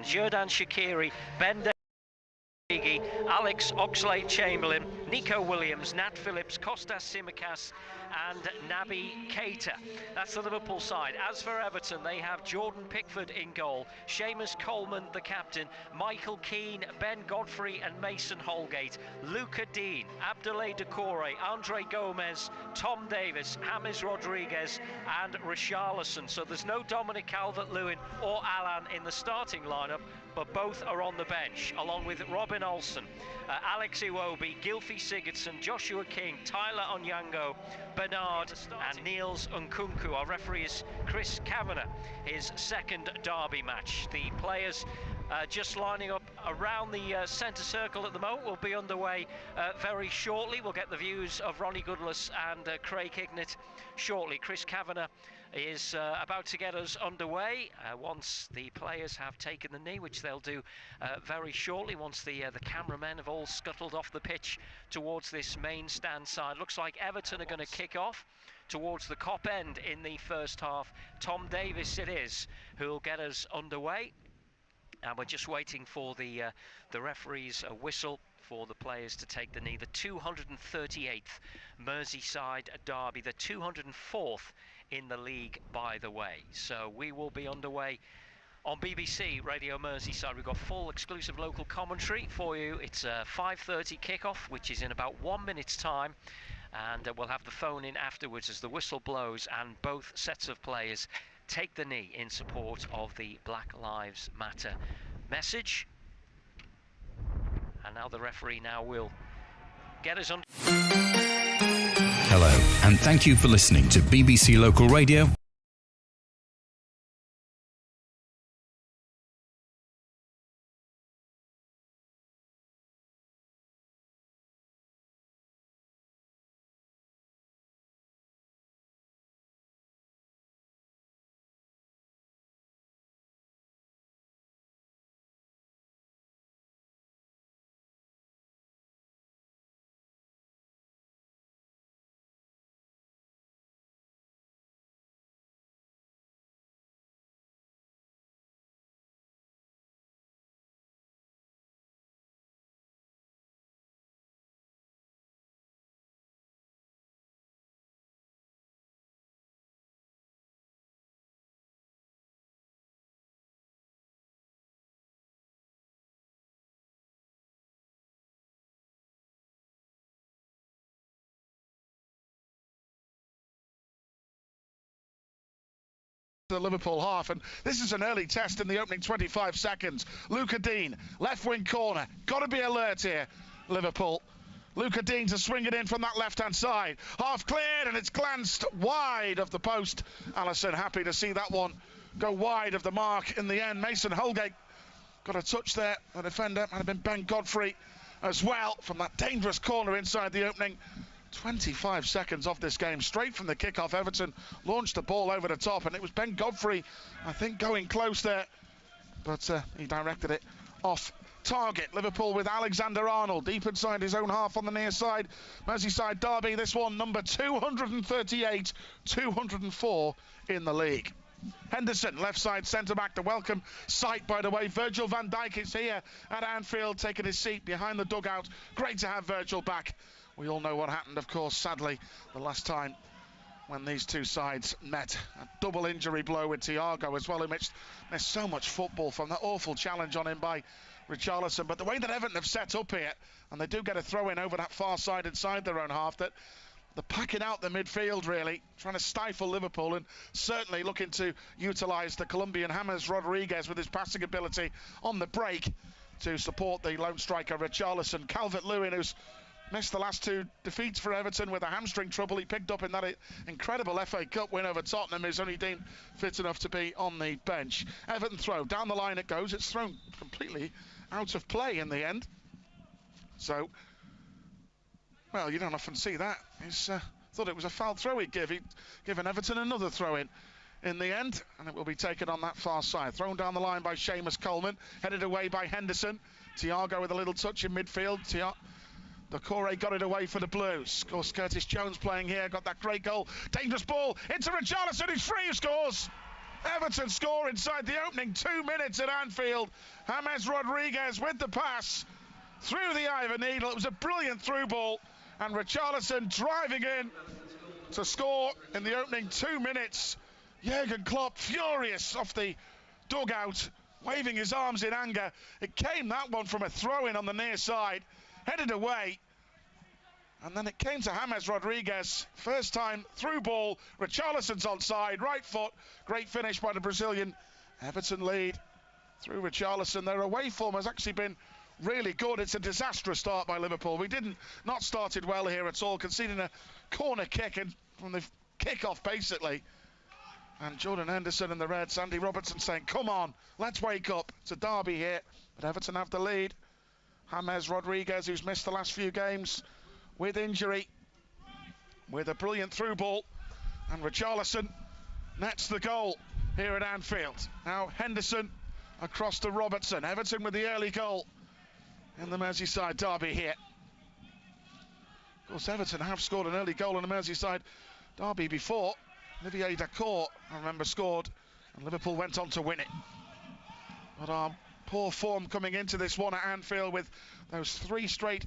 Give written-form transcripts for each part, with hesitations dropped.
Jordan Shaqiri, Ben Alex Oxlade-Chamberlain, Nico Williams, Nat Phillips, Kostas Tsimikas and Naby Keita. That's the Liverpool side. As for Everton, they have Jordan Pickford in goal, Seamus Coleman the captain, Michael Keane, Ben Godfrey and Mason Holgate, Luca Dean, Abdoulaye Doucouré, Andre Gomez, Tom Davis, James Rodriguez and Richarlison. So there's no Dominic Calvert-Lewin or Alan in the starting lineup, but both are on the bench, along with Robin Olsen, Alex Iwobi, Gylfi Sigurdsson, Joshua King, Tyler Onyango, Bernard and Niels Nkunku. Our referee is Chris Kavanagh, his second derby match. The players just lining up around the centre circle at the moment. Will be underway very shortly. We'll get the views of Ronnie Goodless and Craig Hignett shortly. Chris Kavanagh is about to get us underway once the players have taken the knee, which they'll do very shortly once the cameramen have all scuttled off the pitch towards this main stand side. Looks like Everton are going to kick off towards the Kop end in the first half. Tom Davis it is who'll get us underway, and we're just waiting for the referee's whistle for the players to take the knee. The 238th Merseyside derby, the 204th in the league, by the way. So we will be underway on BBC Radio Merseyside. We've got full exclusive local commentary for you. It's a 5:30 kickoff, which is in about 1 minute's time, and we'll have the phone in afterwards as the whistle blows and both sets of players take the knee in support of the Black Lives Matter message. And now the referee will get us on. Hello, and thank you for listening to BBC Local Radio. The Liverpool half, and this is an early test in the opening 25 seconds. Luca Dean, left wing corner, got to be alert here, Liverpool. Luca Dean to swing it in from that left hand side, half cleared, and it's glanced wide of the post. Alisson happy to see that one go wide of the mark in the end. Mason Holgate got a touch there. The defender might have been Ben Godfrey as well from that dangerous corner inside the opening 25 seconds of this game. Straight from the kickoff, Everton launched the ball over the top, and it was Ben Godfrey, I think, going close there, but he directed it off target. Liverpool with Alexander Arnold deep inside his own half on the near side. Merseyside derby, this one number 238, 204 in the league. Henderson, left side centre-back, the welcome sight, by the way. Virgil van Dijk is here at Anfield, taking his seat behind the dugout. Great to have Virgil back. We all know what happened, of course, sadly, the last time when these two sides met. A double injury blow with Thiago as well, who missed so much football from that awful challenge on him by Richarlison. But the way that Everton have set up here, and they do get a throw in over that far side inside their own half, that they're packing out the midfield, really, trying to stifle Liverpool, and certainly looking to utilise the Colombian James Rodriguez with his passing ability on the break to support the lone striker Richarlison. Calvert-Lewin, who's missed the last two defeats for Everton with a hamstring trouble he picked up in that incredible FA Cup win over Tottenham, is only deemed fit enough to be on the bench. Everton throw, down the line it goes. It's thrown completely out of play in the end. So, well, you don't often see that. He's thought it was a foul throw he'd give. He'd given Everton another throw in the end, and it will be taken on that far side. Thrown down the line by Seamus Coleman, headed away by Henderson. Thiago with a little touch in midfield. Doucouré got it away for the Blues. Of course, Curtis Jones playing here, got that great goal. Dangerous ball into Richarlison, who's free, who scores. Everton score inside the opening 2 minutes at Anfield. James Rodriguez with the pass through the eye of a needle. It was a brilliant through ball, and Richarlison driving in to score in the opening 2 minutes. Jurgen Klopp furious off the dugout, waving his arms in anger. It came, that one, from a throw-in on the near side, headed away. And then it came to James Rodriguez. First time through ball. Richarlison's onside, right foot. Great finish by the Brazilian. Everton lead through Richarlison. Their away form has actually been really good. It's a disastrous start by Liverpool. We not started well here at all, conceding a corner kick from the kick-off, basically. And Jordan Henderson and the Reds, Andy Robertson saying, come on, let's wake up. It's a derby here, but Everton have the lead. James Rodriguez, who's missed the last few games with injury, with a brilliant through ball, and Richarlison nets the goal here at Anfield. Now Henderson across to Robertson. Everton with the early goal in the Merseyside derby here. Of course, Everton have scored an early goal in the Merseyside derby before. Olivier Dacourt, I remember, scored, and Liverpool went on to win it. But our poor form coming into this one at Anfield with those 3 straight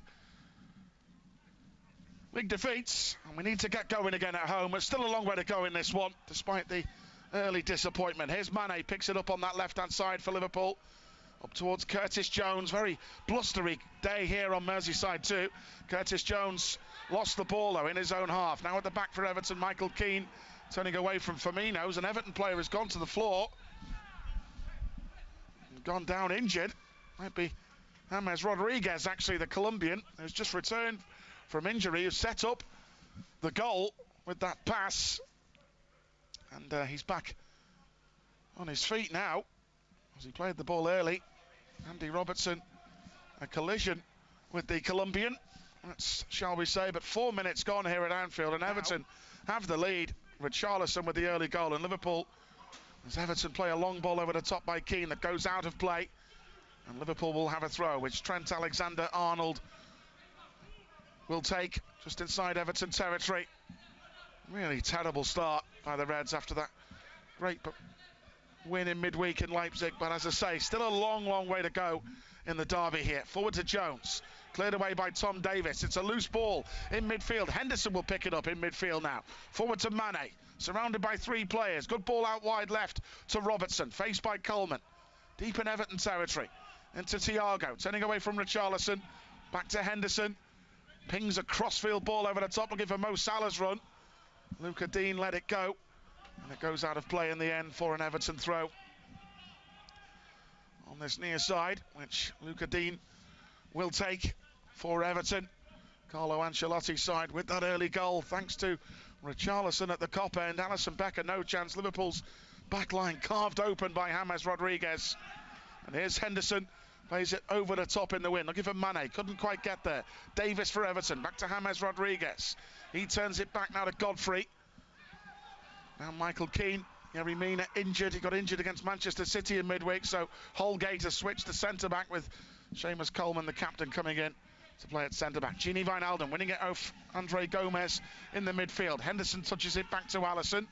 big defeats, and we need to get going again at home. There's still a long way to go in this one, despite the early disappointment. Here's Mane, picks it up on that left-hand side for Liverpool. Up towards Curtis Jones. Very blustery day here on Merseyside too. Curtis Jones lost the ball though in his own half. Now at the back for Everton, Michael Keane turning away from Firmino's. An Everton player has gone to the floor. Gone down injured. Might be James Rodriguez, actually, the Colombian, who's just returned from injury, who set up the goal with that pass. And he's back on his feet now, as he played the ball early. Andy Robertson, a collision with the Colombian, that's, shall we say, but 4 minutes gone here at Anfield, and Everton have the lead. Richarlison with the early goal, and Liverpool, as Everton play a long ball over the top by Keane that goes out of play, and Liverpool will have a throw, which Trent Alexander-Arnold will take just inside Everton territory. Really terrible start by the Reds after that great win in midweek in Leipzig, but as I say, still a long way to go in the derby here. Forward to Jones, cleared away by Tom Davis. It's a loose ball in midfield. Henderson will pick it up in midfield now. Forward to Mane, surrounded by 3 players. Good ball out wide left to Robertson, faced by Coleman. Deep in Everton territory. Into Thiago, turning away from Richarlison. Back to Henderson. Pings a crossfield ball over the top, looking for Mo Salah's run. Luca Dean let it go, and it goes out of play in the end for an Everton throw. On this near side, which Luca Dean will take for Everton. Carlo Ancelotti's side with that early goal, thanks to Richarlison at the cop end. Alisson Becker, no chance. Liverpool's backline carved open by James Rodriguez. And here's Henderson, plays it over the top in the wind. Looking for Mane, couldn't quite get there. Davis for Everton, back to James Rodriguez. He turns it back now to Godfrey. Now Michael Keane. Yerry Mina injured. He got injured against Manchester City in midweek, so Holgate has switched to centre-back with Seamus Coleman, the captain, coming in to play at centre-back. Gini Wijnaldum winning it off Andre Gomez in the midfield. Henderson touches it back to Alisson.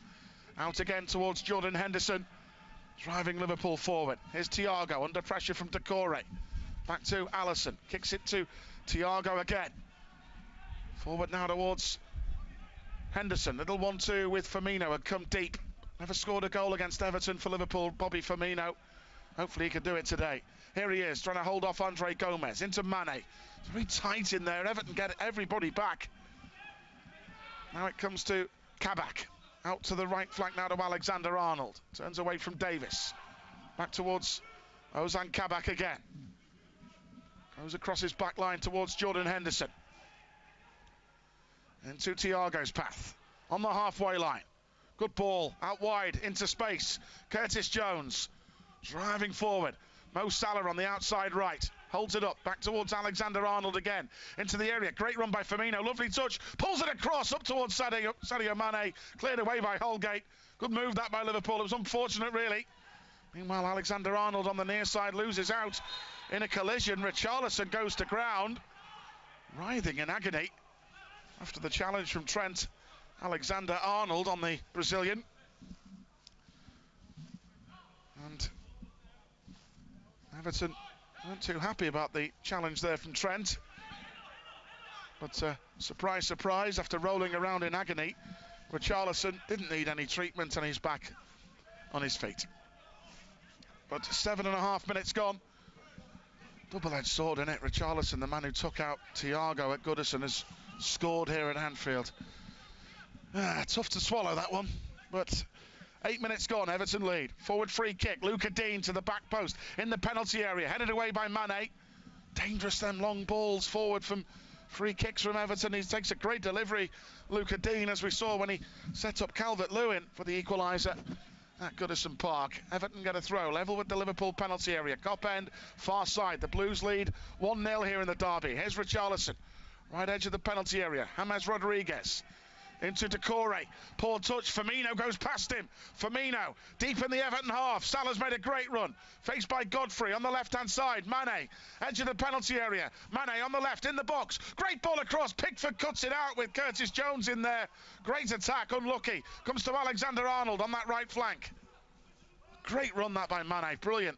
Out again towards Jordan Henderson, driving Liverpool forward. Here's Thiago under pressure from Decore. Back to Alisson. Kicks it to Thiago again. Forward now towards Henderson. Little 1-2 with Firmino, had come deep. Never scored a goal against Everton for Liverpool, Bobby Firmino. Hopefully he can do it today. Here he is, trying to hold off Andre Gomez. Into Mane. It's very tight in there. Everton get everybody back. Now it comes to Kabak. Out to the right flank now to Alexander-Arnold. Turns away from Davis. Back towards Ozan Kabak again. Goes across his back line towards Jordan Henderson. Into Thiago's path. On the halfway line. Good ball out wide into space. Curtis Jones driving forward. Mo Salah on the outside right. Holds it up. Back towards Alexander-Arnold again. Into the area. Great run by Firmino. Lovely touch. Pulls it across up towards Sadio Mane. Cleared away by Holgate. Good move that by Liverpool. It was unfortunate, really. Meanwhile, Alexander-Arnold on the near side loses out in a collision. Richarlison goes to ground, writhing in agony after the challenge from Trent Alexander-Arnold on the Brazilian. And Everton weren't too happy about the challenge there from Trent. But surprise, surprise, after rolling around in agony, Richarlison didn't need any treatment and he's back on his feet. But 7.5 minutes gone. Double-edged sword in it. Richarlison, the man who took out Thiago at Goodison, has scored here at Anfield. Tough to swallow that one, but 8 minutes gone, Everton lead. Forward free kick, Luca Dean to the back post in the penalty area, headed away by Mane. Dangerous them long balls forward from free kicks from Everton. He takes a great delivery, Luca Dean, as we saw when he set up Calvert-Lewin for the equaliser at Goodison Park. Everton get a throw, level with the Liverpool penalty area. Cop end, far side. The Blues lead 1-0 here in the derby. Here's Richarlison, right edge of the penalty area. James Rodriguez into Decore. Poor touch. Firmino goes past him. Firmino deep in the Everton half. Salah's made a great run. Faced by Godfrey on the left-hand side. Mane, edge of the penalty area. Mane on the left in the box. Great ball across. Pickford cuts it out with Curtis Jones in there. Great attack. Unlucky. Comes to Alexander-Arnold on that right flank. Great run that by Mane. Brilliant.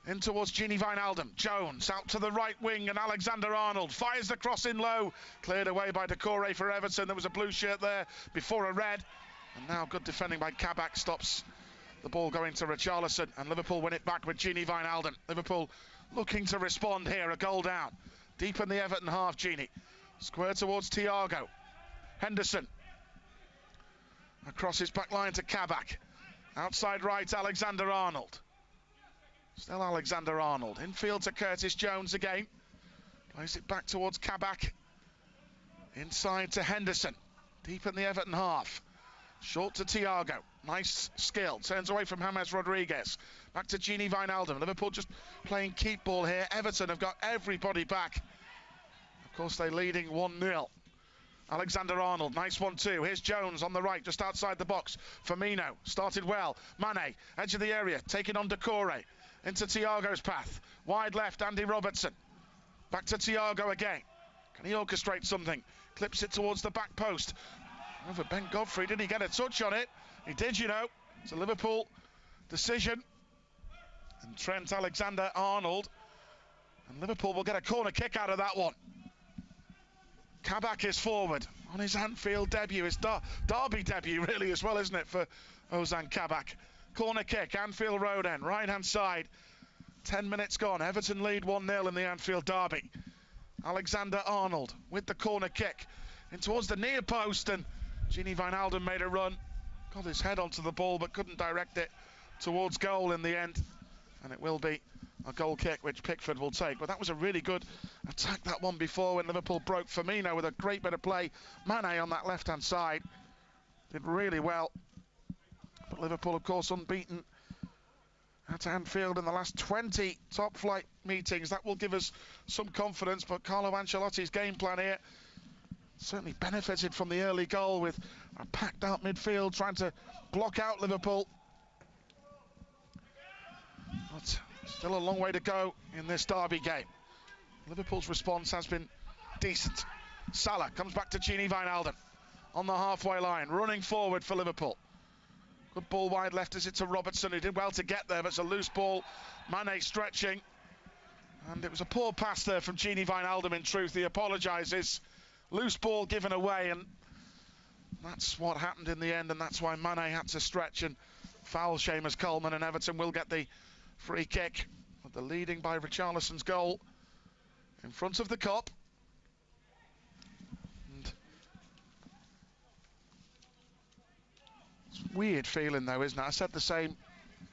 In towards Gini Wijnaldum. Jones out to the right wing, and Alexander-Arnold fires the cross in low. Cleared away by Decore for Everton. There was a blue shirt there before a red. And now good defending by Kabak stops the ball going to Richarlison. And Liverpool win it back with Gini Wijnaldum. Liverpool looking to respond here. A goal down. Deep in the Everton half, Gini. Square towards Thiago. Henderson. Across his back line to Kabak. Outside right, Alexander-Arnold. Still Alexander-Arnold. Infield to Curtis Jones again. Plays it back towards Kabak. Inside to Henderson. Deep in the Everton half. Short to Thiago. Nice skill. Turns away from James Rodriguez. Back to Gini Wijnaldum. Liverpool just playing keep ball here. Everton have got everybody back. Of course, they're leading 1-0. Alexander-Arnold, nice one too. Here's Jones on the right, just outside the box. Firmino started well. Mane, edge of the area, taking on Decore. Into Thiago's path. Wide left, Andy Robertson. Back to Thiago again. Can he orchestrate something? Clips it towards the back post. Over Ben Godfrey, did he get a touch on it? He did, you know. It's a Liverpool decision. And Trent Alexander-Arnold. And Liverpool will get a corner kick out of that one. Kabak is forward on his Anfield debut. His derby debut, really, as well, isn't it, for Ozan Kabak? Corner kick, Anfield Road end, right-hand side. 10 minutes gone. Everton lead 1-0 in the Anfield derby. Alexander-Arnold with the corner kick in towards the near post, and Gini Wijnaldum made a run. Got his head onto the ball but couldn't direct it towards goal in the end. And it will be a goal kick which Pickford will take. But that was a really good attack, that one before, when Liverpool broke. Firmino with a great bit of play. Mane on that left-hand side did really well. But Liverpool, of course, unbeaten at Anfield in the last 20 top-flight meetings. That will give us some confidence, but Carlo Ancelotti's game plan here certainly benefited from the early goal with a packed-out midfield trying to block out Liverpool. But still a long way to go in this derby game. Liverpool's response has been decent. Salah comes back to Gini Wijnaldum on the halfway line, running forward for Liverpool. Good ball wide left as it's to Robertson, who did well to get there, but it's a loose ball. Mane stretching. And it was a poor pass there from Gini Wijnaldum, in truth. He apologises. Loose ball given away, and that's what happened in the end, and that's why Mane had to stretch and foul Seamus Coleman, and Everton will get the free kick. But the leading by Richarlison's goal in front of the Kop. Weird feeling though, isn't it? I said the same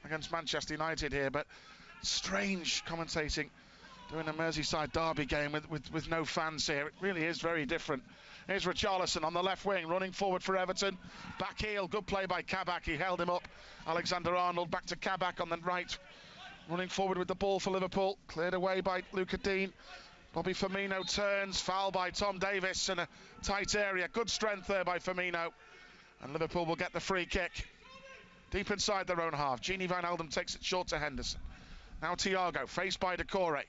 against Manchester United here, but strange commentating doing a Merseyside derby game with no fans here. It really is very different. Here's Richarlison on the left wing, running forward for Everton. Back heel, good play by Kabak. He held him up. Alexander-Arnold back to Kabak on the right, running forward with the ball for Liverpool. Cleared away by Luca Dean. Bobby Firmino turns, foul by Tom Davis in a tight area. Good strength there by Firmino. And Liverpool will get the free kick deep inside their own half. Gini Wijnaldum takes it short to Henderson. Now Thiago, faced by Decore. Going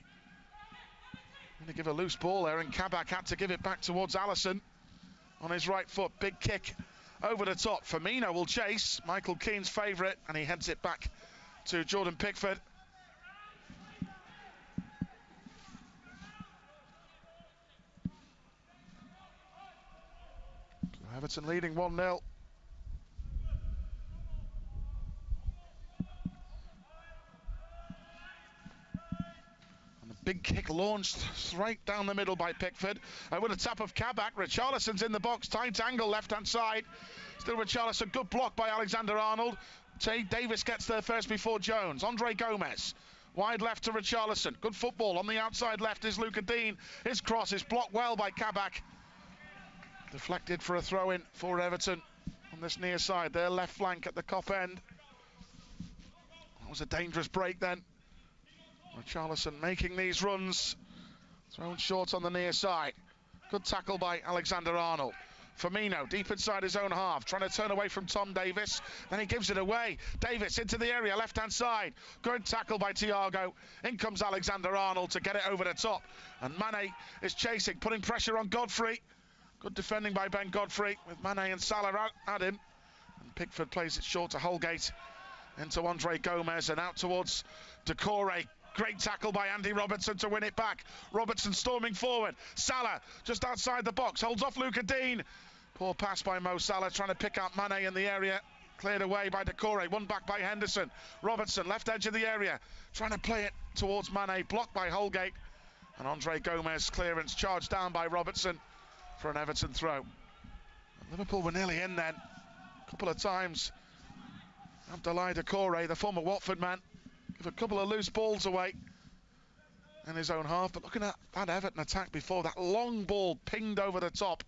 to give a loose ball there, and Kabak had to give it back towards Alisson on his right foot. Big kick over the top. Firmino will chase, Michael Keane's favourite, and he heads it back to Jordan Pickford. Everton leading 1-0. And a big kick launched straight down the middle by Pickford. With a tap of Kabak. Richarlison's in the box, tight angle, left-hand side. Still Richarlison, good block by Alexander-Arnold. Davis gets there first before Jones. Andre Gomez. Wide left to Richarlison. Good football. On the outside left is Luca Dean. His cross is blocked well by Kabak. Deflected for a throw-in for Everton on this near side. Their left flank at the Kop end. That was a dangerous break then. Richarlison making these runs. Thrown short on the near side. Good tackle by Alexander-Arnold. Firmino deep inside his own half, trying to turn away from Tom Davis. Then he gives it away. Davis into the area, left-hand side. Good tackle by Thiago. In comes Alexander-Arnold to get it over the top. And Mane is chasing, putting pressure on Godfrey. Good defending by Ben Godfrey with Mane and Salah at him. And Pickford plays it short to Holgate. Into Andre Gomez and out towards Decore. Great tackle by Andy Robertson to win it back. Robertson storming forward. Salah just outside the box, holds off Luca Dean. Poor pass by Mo Salah, trying to pick out Mane in the area. Cleared away by Decore, won back by Henderson. Robertson, left edge of the area, trying to play it towards Mane, blocked by Holgate. And Andre Gomez clearance charged down by Robertson for an Everton throw. Liverpool were nearly in then, a couple of times. Abdoulaye Decore, the former Watford man, give a couple of loose balls away in his own half. But looking at that Everton attack before, that long ball pinged over the top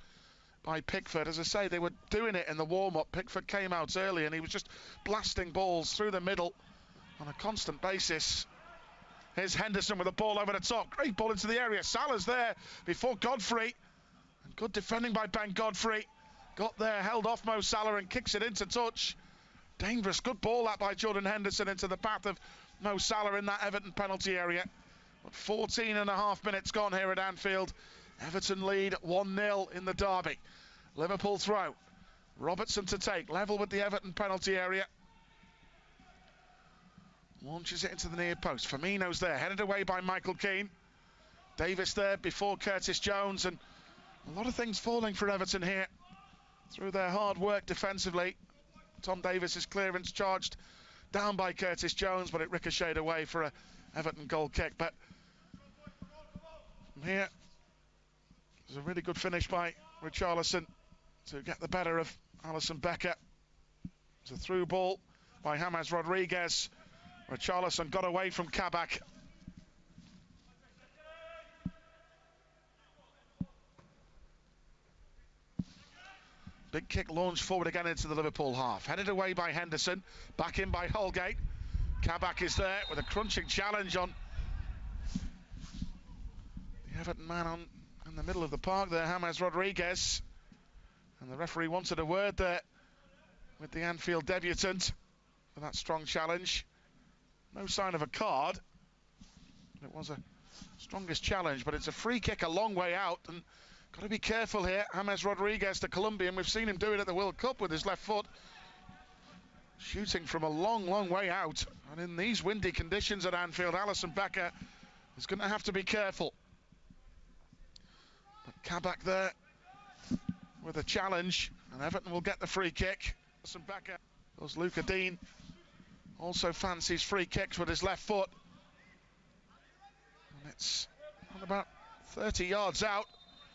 by Pickford. As I say, they were doing it in the warm-up. Pickford came out early and he was just blasting balls through the middle on a constant basis. Here's Henderson with a ball over the top. Great ball into the area. Salah's there before Godfrey. And good defending by Ben Godfrey. Got there, held off Mo Salah and kicks it into touch. Dangerous, good ball that by Jordan Henderson into the path of Mo Salah in that Everton penalty area. But 14 and a half minutes gone here at Anfield. Everton lead 1-0 in the derby. Liverpool throw. Robertson to take, level with the Everton penalty area. Launches it into the near post. Firmino's there, headed away by Michael Keane. Davis there before Curtis Jones, and a lot of things falling for Everton here through their hard work defensively. Tom Davis's clearance charged down by Curtis Jones, but it ricocheted away for a Everton goal kick. But from here, there's a really good finish by Richarlison to get the better of Alisson Becker. It's a through ball by James Rodriguez. Richarlison got away from Kabak. Big kick launched forward again into the Liverpool half. Headed away by Henderson. Back in by Holgate. Kabak is there with a crunching challenge on the Everton man in the middle of the park there, James Rodriguez. And the referee wanted a word there with the Anfield debutant for that strong challenge. No sign of a card. It was a strongest challenge, but it's a free kick a long way out, and got to be careful here. James Rodriguez, the Colombian, we've seen him do it at the World Cup with his left foot, shooting from a long, long way out. And in these windy conditions at Anfield, Alisson Becker is going to have to be careful. But Kabak there with a challenge, and Everton will get the free kick. Alisson Becker, does Luca Dean, also fancies free kicks with his left foot. And it's on about 30 yards out,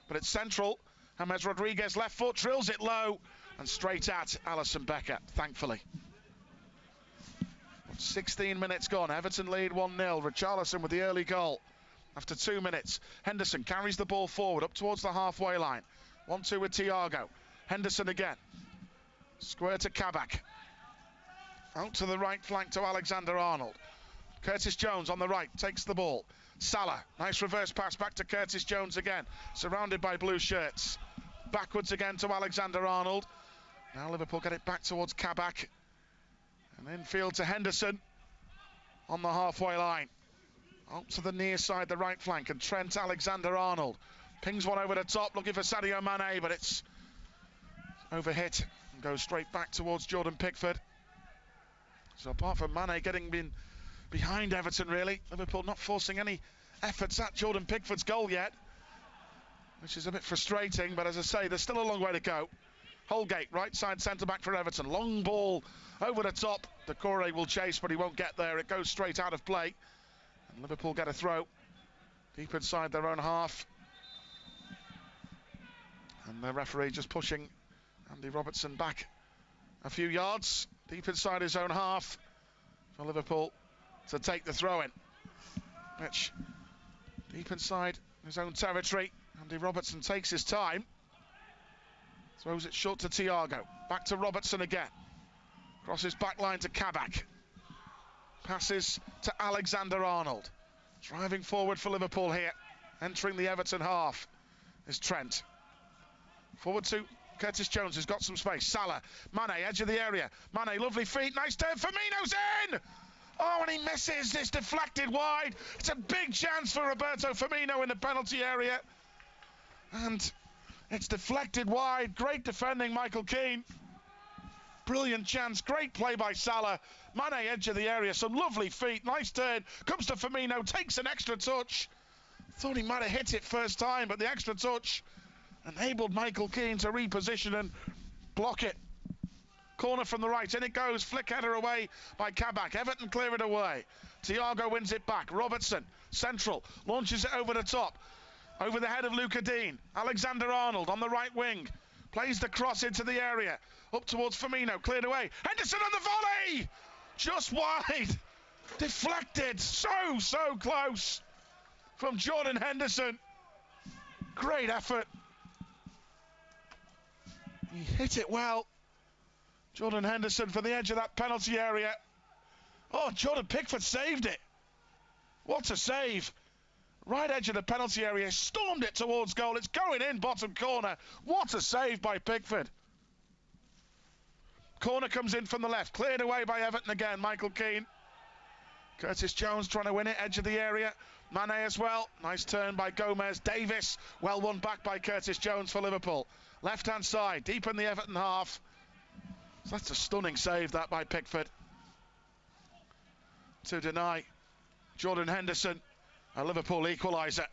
but it's central. James Rodriguez, left foot, drills it low and straight at Alisson Becker, thankfully. 16 minutes gone, Everton lead 1-0. Richarlison with the early goal after 2 minutes. Henderson carries the ball forward up towards the halfway line. 1-2 with Thiago. Henderson again. Square to Kabak. Out to the right flank to Alexander-Arnold. Curtis Jones on the right takes the ball. Salah, nice reverse pass back to Curtis Jones again, surrounded by blue shirts. Backwards again to Alexander-Arnold. Now Liverpool get it back towards Kabak. And infield to Henderson on the halfway line. Out to the near side, the right flank, and Trent Alexander-Arnold pings one over the top, looking for Sadio Mane, but it's overhit and goes straight back towards Jordan Pickford. So apart from Mane getting behind Everton, really, Liverpool not forcing any efforts at Jordan Pickford's goal yet, which is a bit frustrating, but as I say, there's still a long way to go. Holgate, right side centre-back for Everton. Long ball over the top. Decore will chase, but he won't get there. It goes straight out of play. And Liverpool get a throw deep inside their own half. And the referee just pushing Andy Robertson back a few yards, deep inside his own half, for Liverpool to take the throw-in. Which, deep inside his own territory, Andy Robertson takes his time. Throws it short to Thiago. Back to Robertson again. Crosses back line to Kabak. Passes to Alexander-Arnold. Driving forward for Liverpool here. Entering the Everton half is Trent. Forward to Curtis Jones, who's got some space. Salah, Mane, edge of the area. Mane, lovely feet, nice turn. Firmino's in! Oh, and he misses. It's deflected wide. It's a big chance for Roberto Firmino in the penalty area. And it's deflected wide. Great defending, Michael Keane. Brilliant chance. Great play by Salah. Mane, edge of the area. Some lovely feet. Nice turn. Comes to Firmino. Takes an extra touch. Thought he might have hit it first time, but the extra touch enabled Michael Keane to reposition and block it. Corner from the right. In it goes. Flick header away by Kabak. Everton clear it away. Thiago wins it back. Robertson, central. Launches it over the top. Over the head of Luca Dean. Alexander-Arnold on the right wing. Plays the cross into the area. Up towards Firmino. Cleared away. Henderson on the volley! Just wide. Deflected. So close from Jordan Henderson. Great effort. He hit it well. Jordan Henderson for the edge of that penalty area. Oh, Jordan Pickford saved it. What a save. Right edge of the penalty area, stormed it towards goal. It's going in, bottom corner. What a save by Pickford. Corner comes in from the left, cleared away by Everton again, Michael Keane. Curtis Jones trying to win it, edge of the area. Mane as well. Nice turn by Gomez. Davis, well won back by Curtis Jones for Liverpool. Left-hand side, deep in the Everton half. So that's a stunning save, that, by Pickford. To deny Jordan Henderson a Liverpool equaliser.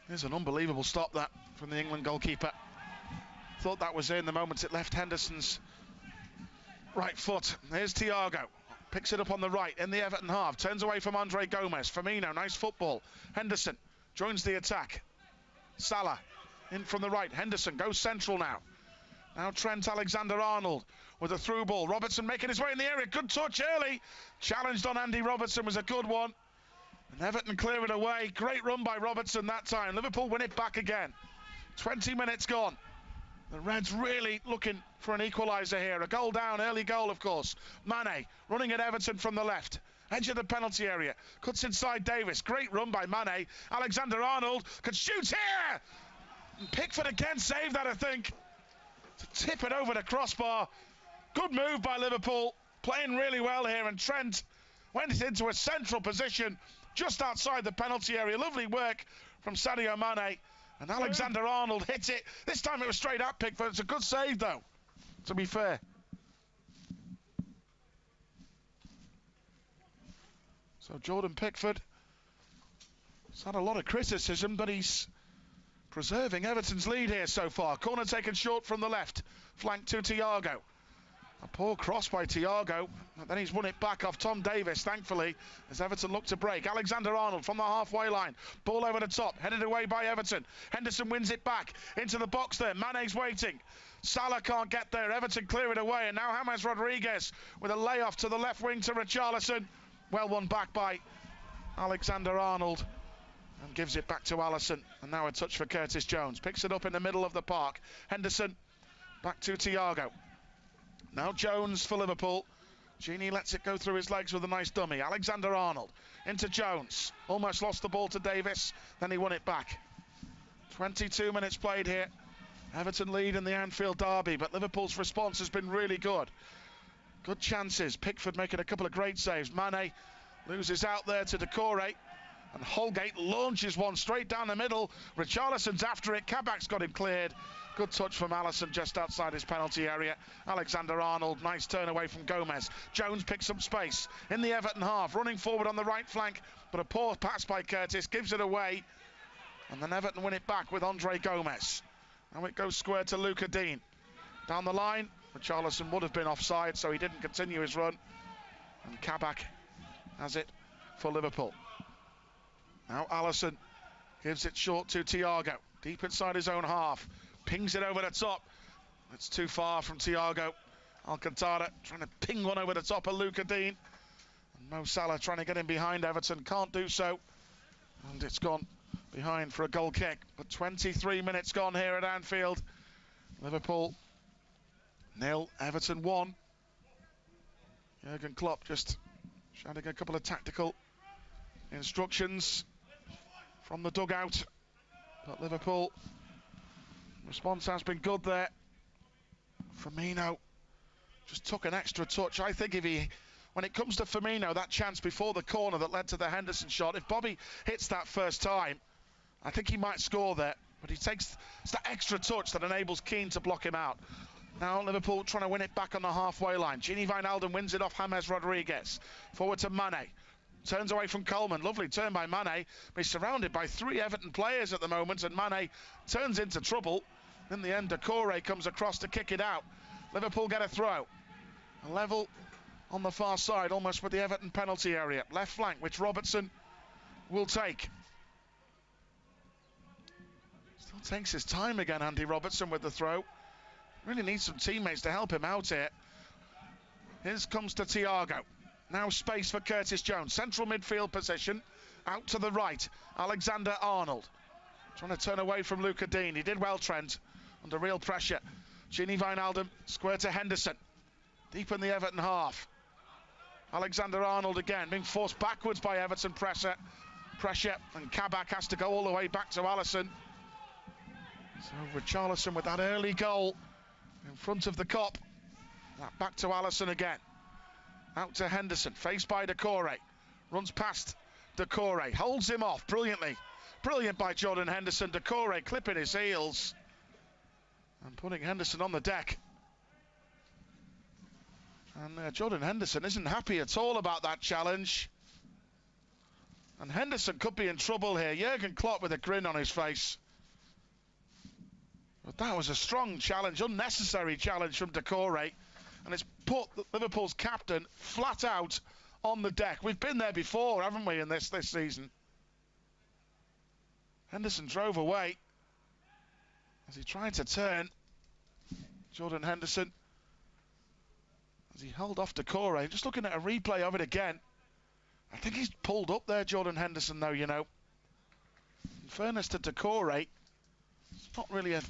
There's an unbelievable stop, that, from the England goalkeeper. Thought that was in the moment it left Henderson's right foot. Here's Thiago. Picks it up on the right in the Everton half. Turns away from Andre Gomez. Firmino, nice football. Henderson joins the attack. Salah in from the right. Henderson goes central now. Now Trent Alexander-Arnold with a through ball. Robertson making his way in the area. Good touch early. Challenged on Andy Robertson was a good one. And Everton clear it away. Great run by Robertson that time. Liverpool win it back again. 20 minutes gone. The Reds really looking for an equaliser here. A goal down, early goal of course. Mane running at Everton from the left. Edge of the penalty area. Cuts inside Davis. Great run by Mane. Alexander-Arnold could shoot here. And Pickford again saved that, I think. To tip it over the crossbar. Good move by Liverpool. Playing really well here. And Trent went into a central position just outside the penalty area. Lovely work from Sadio Mane. And Alexander-Arnold hit it. This time it was straight at Pickford. It's a good save, though, to be fair. So Jordan Pickford has had a lot of criticism, but he's preserving Everton's lead here so far. Corner taken short from the left. Flank to Thiago. A poor cross by Thiago. And then he's won it back off Tom Davis, thankfully, as Everton look to break. Alexander-Arnold from the halfway line. Ball over the top, headed away by Everton. Henderson wins it back into the box there. Mane's waiting. Salah can't get there. Everton clear it away. And now James Rodriguez with a layoff to the left wing to Richarlison. Well won back by Alexander-Arnold. And gives it back to Alisson. And now a touch for Curtis Jones. Picks it up in the middle of the park. Henderson back to Thiago. Now Jones for Liverpool. Gini lets it go through his legs with a nice dummy. Alexander-Arnold into Jones. Almost lost the ball to Davis. Then he won it back. 22 minutes played here. Everton lead in the Anfield derby, but Liverpool's response has been really good. Good chances. Pickford making a couple of great saves. Mane loses out there to Decore. And Holgate launches one straight down the middle. Richarlison's after it. Kabak's got him cleared. Good touch from Allison just outside his penalty area. Alexander-Arnold, nice turn away from Gomez. Jones picks up space in the Everton half, running forward on the right flank, but a poor pass by Curtis gives it away. And then Everton win it back with Andre Gomez. Now it goes square to Luca Dean. Down the line, Richarlison would have been offside, so he didn't continue his run. And Kabak has it for Liverpool. Now Allison gives it short to Thiago, deep inside his own half. Pings it over the top. It's too far from Thiago. Alcantara trying to ping one over the top of Luca Dean. And Mo Salah trying to get in behind Everton. Can't do so. And it's gone behind for a goal kick. But 23 minutes gone here at Anfield. Liverpool 0, Everton 1. Jurgen Klopp just shouting a couple of tactical instructions from the dugout. But Liverpool, response has been good there. Firmino just took an extra touch. I think when it comes to Firmino, that chance before the corner that led to the Henderson shot, if Bobby hits that first time, I think he might score there. But he takes that extra touch that enables Keane to block him out. Now Liverpool trying to win it back on the halfway line. Gini Wijnaldum wins it off James Rodriguez. Forward to Mane. Turns away from Coleman. Lovely turn by Mane. He's surrounded by 3 Everton players at the moment, and Mane turns into trouble. In the end, Decore comes across to kick it out. Liverpool get a throw. A level on the far side, almost with the Everton penalty area. Left flank, which Robertson will take. Still takes his time again, Andy Robertson, with the throw. Really needs some teammates to help him out here. Here comes to Thiago. Now space for Curtis Jones. Central midfield position. Out to the right. Alexander-Arnold. Trying to turn away from Luca Dean. He did well, Trent. Under real pressure. Gini Wijnaldum. Square to Henderson. Deep in the Everton half. Alexander-Arnold again. Being forced backwards by Everton pressure. And Kabak has to go all the way back to Allison. So Richarlison with that early goal in front of the Kop. That back to Allison again. Out to Henderson, faced by Decore. Runs past Decore, holds him off brilliantly. Brilliant by Jordan Henderson. Decore clipping his heels and putting Henderson on the deck. And Jordan Henderson isn't happy at all about that challenge. And Henderson could be in trouble here. Jurgen Klopp with a grin on his face. But that was a strong challenge, unnecessary challenge from Decore. And it's put Liverpool's captain flat out on the deck. We've been there before, haven't we, in this season? Henderson drove away as he tried to turn. Jordan Henderson, as he held off Decore. Just looking at a replay of it again. I think he's pulled up there, Jordan Henderson, though, you know. In fairness to Decore, it's not really a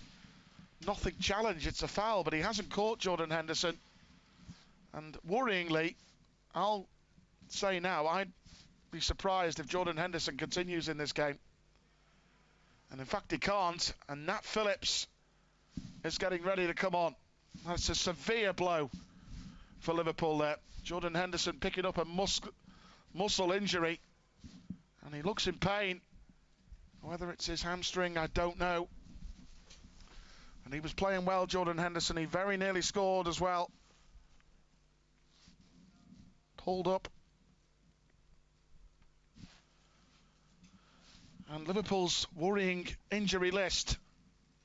nothing challenge, it's a foul, but he hasn't caught Jordan Henderson. And worryingly, I'll say now, I'd be surprised if Jordan Henderson continues in this game. And in fact, he can't. And Nat Phillips is getting ready to come on. That's a severe blow for Liverpool there. Jordan Henderson picking up a muscle injury. And he looks in pain. Whether it's his hamstring, I don't know. And he was playing well, Jordan Henderson. He very nearly scored as well. Pulled up. And Liverpool's worrying injury list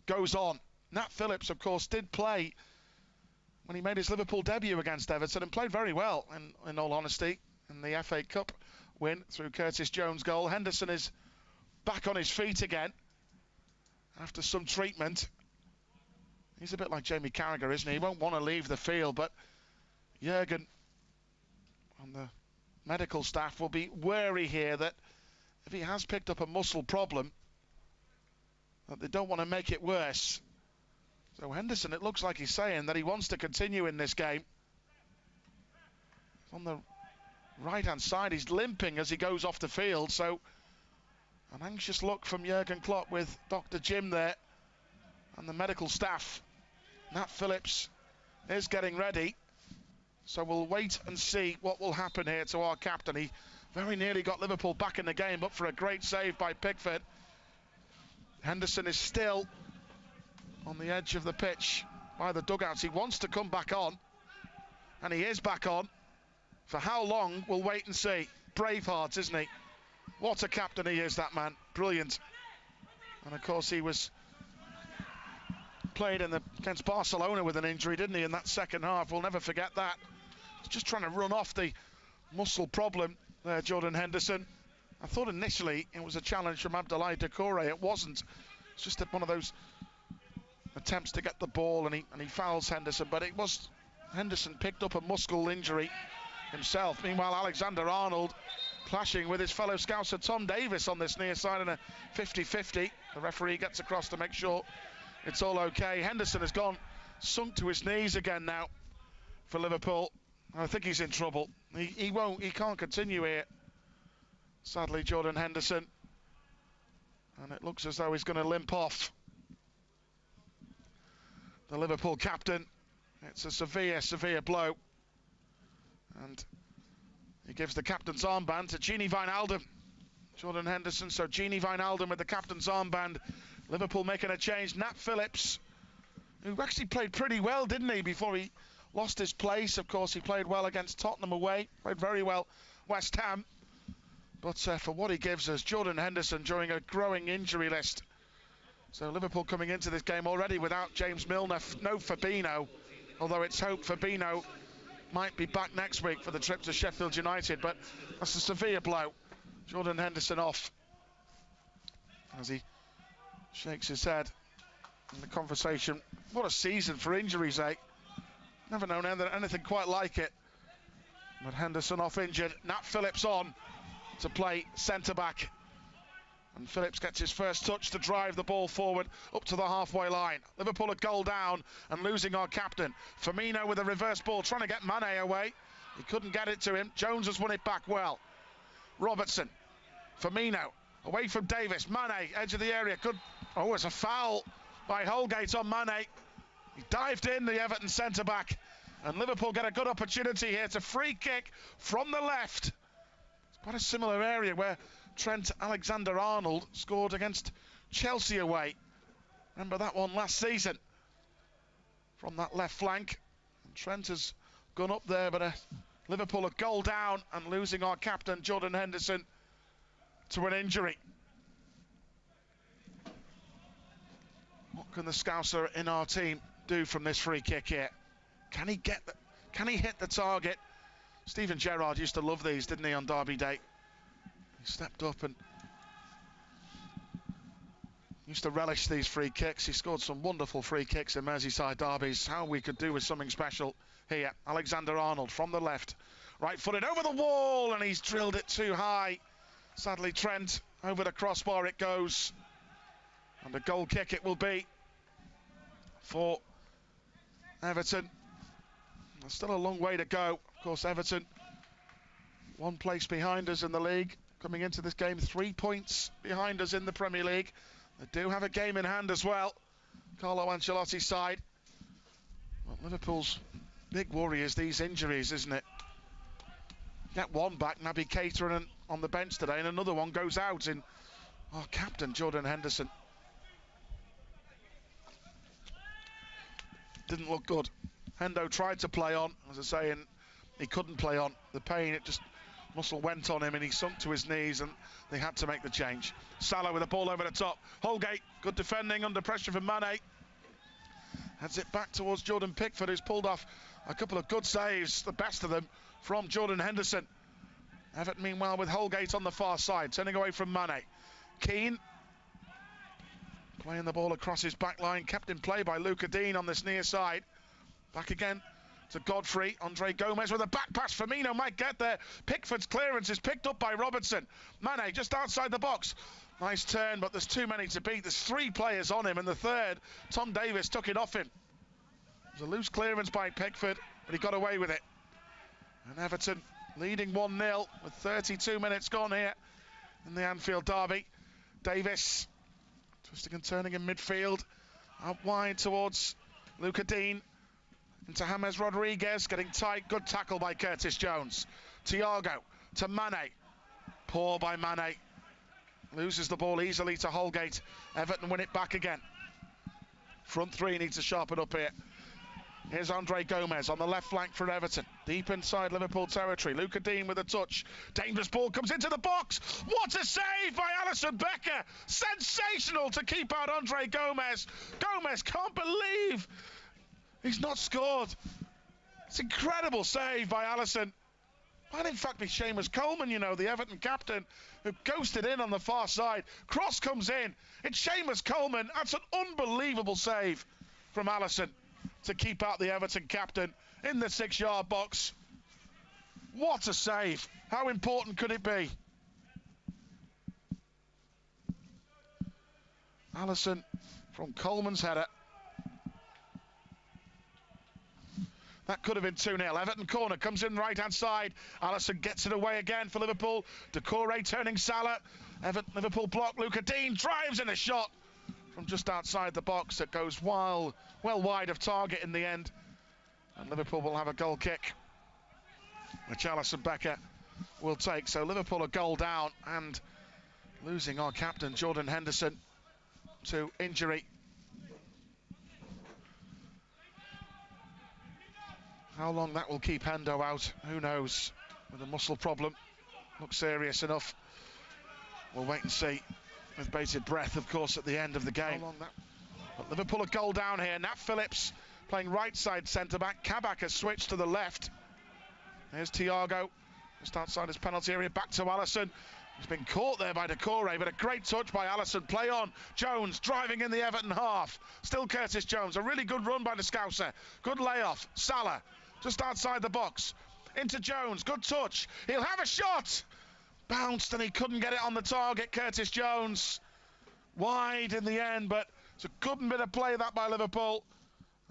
goes on. Nat Phillips, of course, did play when he made his Liverpool debut against Everton and played very well, in all honesty, in the FA Cup win through Curtis Jones' goal. Henderson is back on his feet again after some treatment. He's a bit like Jamie Carragher, isn't he? He won't want to leave the field, but Jurgen and the medical staff will be wary here that if he has picked up a muscle problem, that they don't want to make it worse. So Henderson, it looks like he's saying that he wants to continue in this game. On the right-hand side, he's limping as he goes off the field, so an anxious look from Jurgen Klopp with Dr. Jim there and the medical staff. Nat Phillips is getting ready, so we'll wait and see what will happen here to our captain. He Very nearly got Liverpool back in the game, but for a great save by Pickford. Henderson is still on the edge of the pitch by the dugouts. He wants to come back on, and he is back on. For how long, we'll wait and see. Braveheart, isn't he? What a captain he is, that man. Brilliant. And of course he was played against Barcelona with an injury, didn't he, in that second half? We'll never forget that. He's just trying to run off the muscle problem there, Jordan Henderson. I thought initially it was a challenge from Abdoulaye Doucouré. It wasn't. It's just one of those attempts to get the ball, and he fouls Henderson, but it was Henderson picked up a muscle injury himself. Meanwhile, Alexander-Arnold clashing with his fellow Scouser Tom Davis on this near side in a 50-50. The referee gets across to make sure it's all okay. Henderson has sunk to his knees again now for Liverpool. I think he's in trouble. He can't continue here. Sadly, Jordan Henderson. And it looks as though he's going to limp off. The Liverpool captain. It's a severe blow. And he gives the captain's armband to Gini Wijnaldum. Jordan Henderson, so Gini Wijnaldum with the captain's armband. Liverpool making a change. Nat Phillips, who actually played pretty well, didn't he, before he lost his place. Of course, he played well against Tottenham away. Played very well West Ham. But for what he gives us, Jordan Henderson during a growing injury list. So Liverpool coming into this game already without James Milner, no Fabinho. Although it's hoped Fabinho might be back next week for the trip to Sheffield United, but that's a severe blow. Jordan Henderson off as he shakes his head in the conversation. What a season for injuries, eh? Never known anything quite like it. But Henderson off injured. Nat Phillips on to play centre-back. And Phillips gets his first touch to drive the ball forward up to the halfway line. Liverpool a goal down and losing our captain. Firmino with a reverse ball, trying to get Mane away. He couldn't get it to him. Jones has won it back well. Robertson, Firmino, away from Davis. Mane, edge of the area. Good. Oh, it's a foul by Holgate on Mane. He dived in, the Everton centre-back. And Liverpool get a good opportunity here. It's a free kick from the left. It's quite a similar area where Trent Alexander-Arnold scored against Chelsea away. Remember that one last season from that left flank. And Trent has gone up there, but Liverpool a goal down and losing our captain Jordan Henderson to an injury. What can the Scouser in our team do from this free kick here? Can he hit the target? Steven Gerrard used to love these, didn't he, on Derby Day? He stepped up and used to relish these free kicks. He scored some wonderful free kicks in Merseyside derbies. How we could do with something special here. Alexander-Arnold from the left, right-footed over the wall, and he's drilled it too high. Sadly, Trent over the crossbar it goes, and a goal kick it will be for Everton. There's still a long way to go. Of course, Everton one place behind us in the league. Coming into this game, 3 points behind us in the Premier League. They do have a game in hand as well. Carlo Ancelotti's side. Well, Liverpool's big worry is these injuries, isn't it? Get one back, Naby Keita on the bench today, and another one goes out in our captain, Jordan Henderson. Didn't look good. Hendo tried to play on, as I say, and he couldn't play on. The pain, it just muscle went on him and he sunk to his knees, and they had to make the change. Salah with a ball over the top. Holgate, good defending under pressure from Mane. Heads it back towards Jordan Pickford, who's pulled off a couple of good saves, the best of them from Jordan Henderson. Everton, meanwhile, with Holgate on the far side, turning away from Mane. Keane playing the ball across his back line, kept in play by Luca Dean on this near side. Back again to Godfrey. Andre Gomez with a back pass. Firmino might get there. Pickford's clearance is picked up by Robertson. Mane just outside the box. Nice turn, but there's too many to beat. There's 3 players on him, and the third, Tom Davis, took it off him. It was a loose clearance by Pickford, but he got away with it. And Everton leading 1-0 with 32 minutes gone here in the Anfield derby. Davis twisting and turning in midfield. Out wide towards Luca Dean. Into James Rodriguez, getting tight. Good tackle by Curtis Jones. Thiago to Mane. Poor by Mane. Loses the ball easily to Holgate. Everton win it back again. Front three needs to sharpen up here. Here's Andre Gomez on the left flank for Everton. Deep inside Liverpool territory. Luca Dean with a touch. Dangerous ball comes into the box. What a save by Alisson Becker. Sensational to keep out Andre Gomez. Gomez can't believe he's not scored. It's an incredible save by Alisson. Might in fact be Seamus Coleman, you know, the Everton captain, who ghosted in on the far side. Cross comes in. It's Seamus Coleman. That's an unbelievable save from Alisson to keep out the Everton captain in the 6-yard box. What a save. How important could it be? Alisson from Coleman's header. That could have been 2-0. Everton corner comes in right-hand side. Alisson gets it away again for Liverpool. Doucouré turning Salah. Liverpool block. Luca Dean drives in a shot from just outside the box that goes well wide of target in the end. And Liverpool will have a goal kick, which Alisson Becker will take. So Liverpool a goal down and losing our captain, Jordan Henderson, to injury. How long that will keep Hendo out, who knows? With a muscle problem, looks serious enough. We'll wait and see with bated breath, of course, at the end of the game. But Liverpool a goal down here. Nat Phillips playing right side centre-back. Kabak has switched to the left. There's Thiago, just outside his penalty area. Back to Alisson. He's been caught there by Doucouré, but a great touch by Alisson. Play on. Jones driving in the Everton half. Still Curtis Jones. A really good run by the Scouser. Good layoff. Salah just outside the box. Into Jones. Good touch. He'll have a shot. Bounced and he couldn't get it on the target. Curtis Jones wide in the end, but it's a good bit of play that by Liverpool.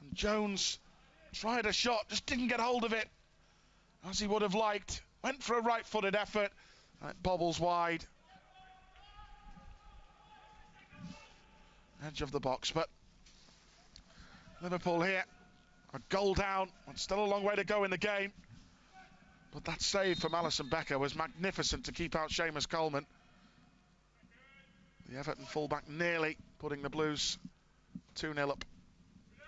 And Jones tried a shot, just didn't get hold of it as he would have liked. Went for a right-footed effort. And it bobbles wide. Edge of the box, but Liverpool here a goal down. And still a long way to go in the game. But that save from Alisson Becker was magnificent to keep out Seamus Coleman. The Everton fullback nearly putting the Blues 2-0 up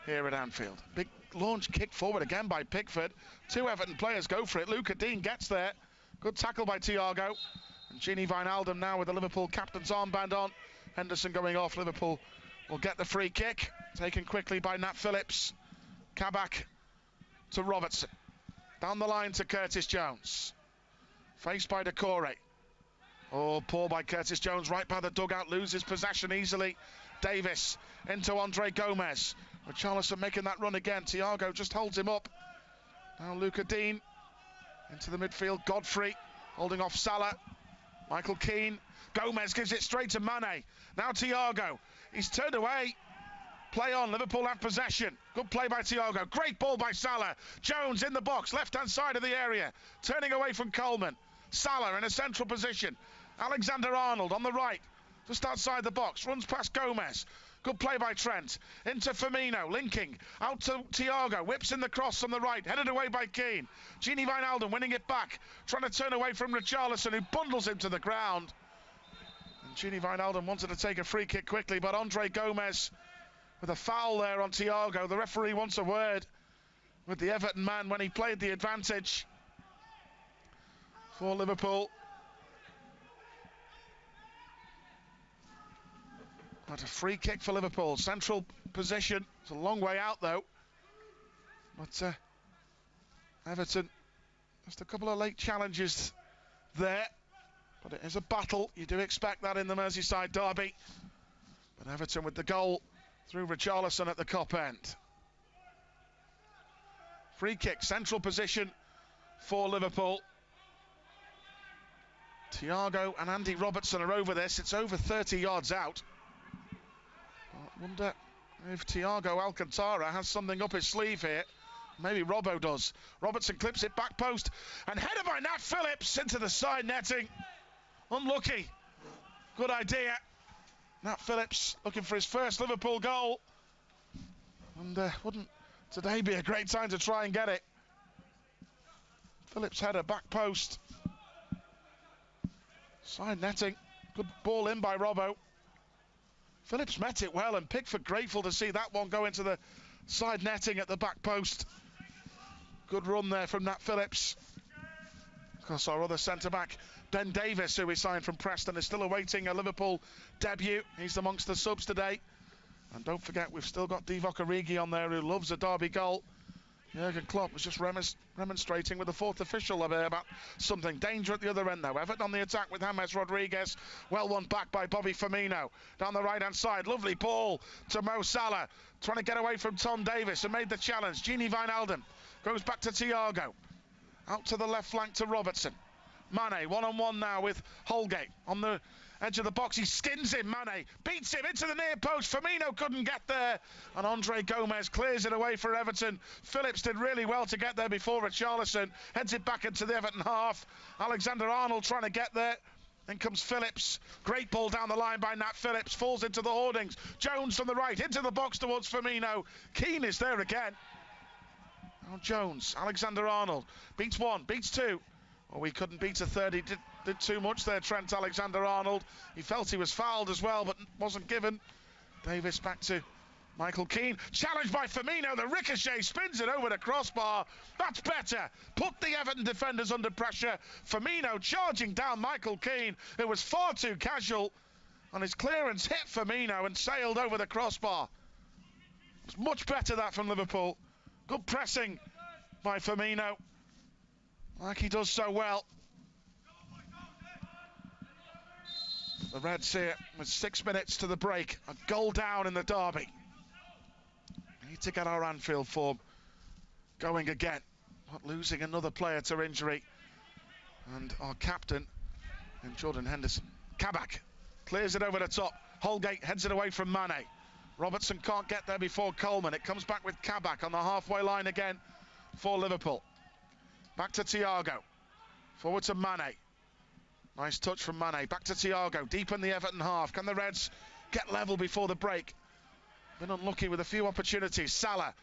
here at Anfield. Big launch kick forward again by Pickford. Two Everton players go for it. Luca Dean gets there. Good tackle by Thiago. And Gini Wijnaldum now with the Liverpool captain's armband on. Henderson going off. Liverpool will get the free kick. Taken quickly by Nat Phillips. Kabak to Robertson. Down the line to Curtis Jones. Faced by Doucouré. Oh, poor by Curtis Jones, right by the dugout, loses possession easily. Davis into Andre Gomez. Richarlison making that run again. Thiago just holds him up. Now Luca Dean into the midfield. Godfrey holding off Salah. Michael Keane. Gomez gives it straight to Mane. Now Thiago. He's turned away. Play on, Liverpool have possession. Good play by Thiago. Great ball by Salah. Jones in the box, left-hand side of the area. Turning away from Coleman. Salah in a central position. Alexander-Arnold on the right. Just outside the box. Runs past Gomez. Good play by Trent. Into Firmino, linking. Out to Thiago. Whips in the cross on the right. Headed away by Keane. Gini Wijnaldum winning it back. Trying to turn away from Richarlison, who bundles him to the ground. And Gini Wijnaldum wanted to take a free kick quickly, but Andre Gomez with a foul there on Thiago. The referee wants a word with the Everton man when he played the advantage for Liverpool. But a free kick for Liverpool. Central position. It's a long way out though. But Everton, just a couple of late challenges there. But it is a battle. You do expect that in the Merseyside derby. But Everton with the goal through Richarlison at the cop end. Free kick, central position for Liverpool. Thiago and Andy Robertson are over this. It's over 30 yards out. I wonder if Thiago Alcantara has something up his sleeve here. Maybe Robbo does. Robertson clips it back post. And header by Nat Phillips into the side netting. Unlucky. Good idea. Nat Phillips looking for his first Liverpool goal. And wouldn't today be a great time to try and get it? Phillips header back post. Side netting. Good ball in by Robbo. Phillips met it well, and Pickford grateful to see that one go into the side netting at the back post. Good run there from Nat Phillips. Of course, our other centre-back, Ben Davies, who we signed from Preston, is still awaiting a Liverpool debut. He's amongst the subs today. And don't forget, we've still got Divock Origi on there, who loves a derby goal. Jurgen Klopp was just remonstrating with the fourth official about something. Danger at the other end, though. Everton on the attack with James Rodriguez. Well won back by Bobby Firmino. Down the right-hand side, lovely ball to Mo Salah. Trying to get away from Tom Davies and made the challenge. Gini Wijnaldum goes back to Thiago. Out to the left flank to Robertson. Mane, one-on-one now with Holgate on the edge of the box. He skins him, Mane. Beats him into the near post. Firmino couldn't get there. And Andre Gomez clears it away for Everton. Phillips did really well to get there before Richarlison. Heads it back into the Everton half. Alexander-Arnold trying to get there. Then comes Phillips. Great ball down the line by Nat Phillips. Falls into the hoardings. Jones from the right. Into the box towards Firmino. Keane is there again. Now Jones. Alexander-Arnold. Beats one. Beats two. Well, we couldn't beat a third. He did too much there, Trent Alexander-Arnold. He felt he was fouled as well, but wasn't given. Davis back to Michael Keane. Challenged by Firmino. The ricochet spins it over the crossbar. That's better. Put the Everton defenders under pressure. Firmino charging down Michael Keane. It was far too casual. And his clearance hit Firmino and sailed over the crossbar. It's much better that from Liverpool. Good pressing by Firmino, like he does so well. The Reds here with 6 minutes to the break. A goal down in the derby. We need to get our Anfield form going again. Not losing another player to injury. And our captain, and Jordan Henderson. Kabak clears it over the top. Holgate heads it away from Mane. Robertson can't get there before Coleman. It comes back with Kabak on the halfway line again for Liverpool. Back to Thiago. Forward to Mane. Nice touch from Mane. Back to Thiago. Deep in the Everton half. Can the Reds get level before the break? Been unlucky with a few opportunities. Salah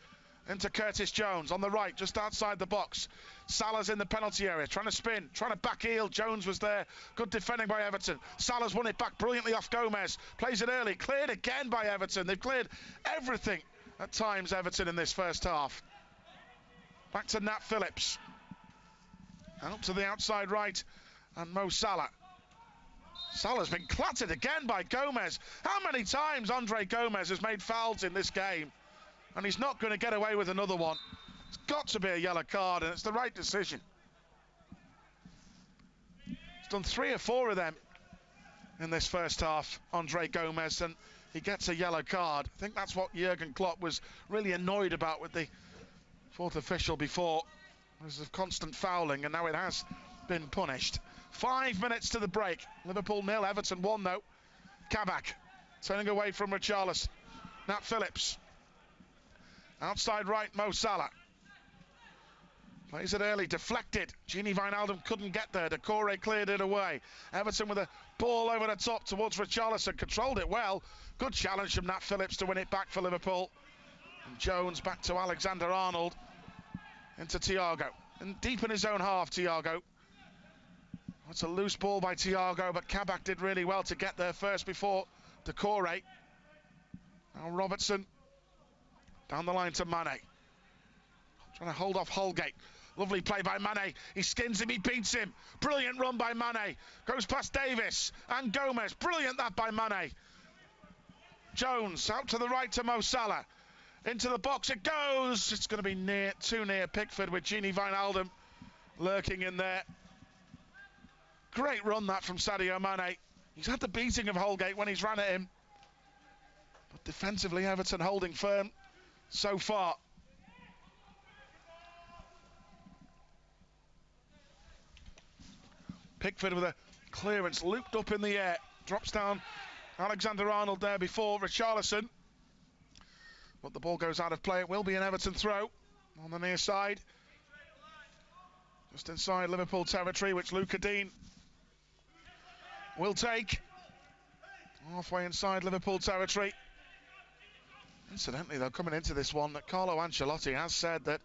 into Curtis Jones on the right, just outside the box. Salah's in the penalty area, trying to spin, trying to back heel. Jones was there. Good defending by Everton. Salah's won it back brilliantly off Gomez. Plays it early. Cleared again by Everton. They've cleared everything at times, Everton, in this first half. Back to Nat Phillips. Out to the outside right, and Mo Salah. Salah's been clattered again by Gomez. How many times Andre Gomez has made fouls in this game? And he's not going to get away with another one. It's got to be a yellow card, and it's the right decision. He's done 3 or 4 of them in this first half, Andre Gomez, and he gets a yellow card. I think that's what Jurgen Klopp was really annoyed about with the fourth official before. There's a constant fouling, and now it has been punished. 5 minutes to the break. Liverpool 0, Everton 1 though. Kabak turning away from Richarlison. Nat Phillips. Outside right, Mo Salah. Plays it early, deflected. Gini Wijnaldum couldn't get there. Decore cleared it away. Everton with a ball over the top towards Richarlison. Controlled it well. Good challenge from Nat Phillips to win it back for Liverpool. And Jones back to Alexander-Arnold. Into Thiago. And deep in his own half, Thiago. That's a loose ball by Thiago, but Kabak did really well to get there first before Decore. Now Robertson. Down the line to Mane. Trying to hold off Holgate. Lovely play by Mane. He skins him, he beats him. Brilliant run by Mane. Goes past Davis and Gomez. Brilliant that by Mane. Jones out to the right to Mo Salah. Into the box it goes. It's going to be too near Pickford with Gini Wijnaldum lurking in there. Great run that from Sadio Mane. He's had the beating of Holgate when he's ran at him. But defensively, Everton holding firm so far. Pickford with a clearance looped up in the air. Drops down Alexander-Arnold there before Richarlison. But the ball goes out of play. It will be an Everton throw on the near side. Just inside Liverpool territory, which Luca Dean will take. Halfway inside Liverpool territory. Incidentally, though, coming into this one, that Carlo Ancelotti has said that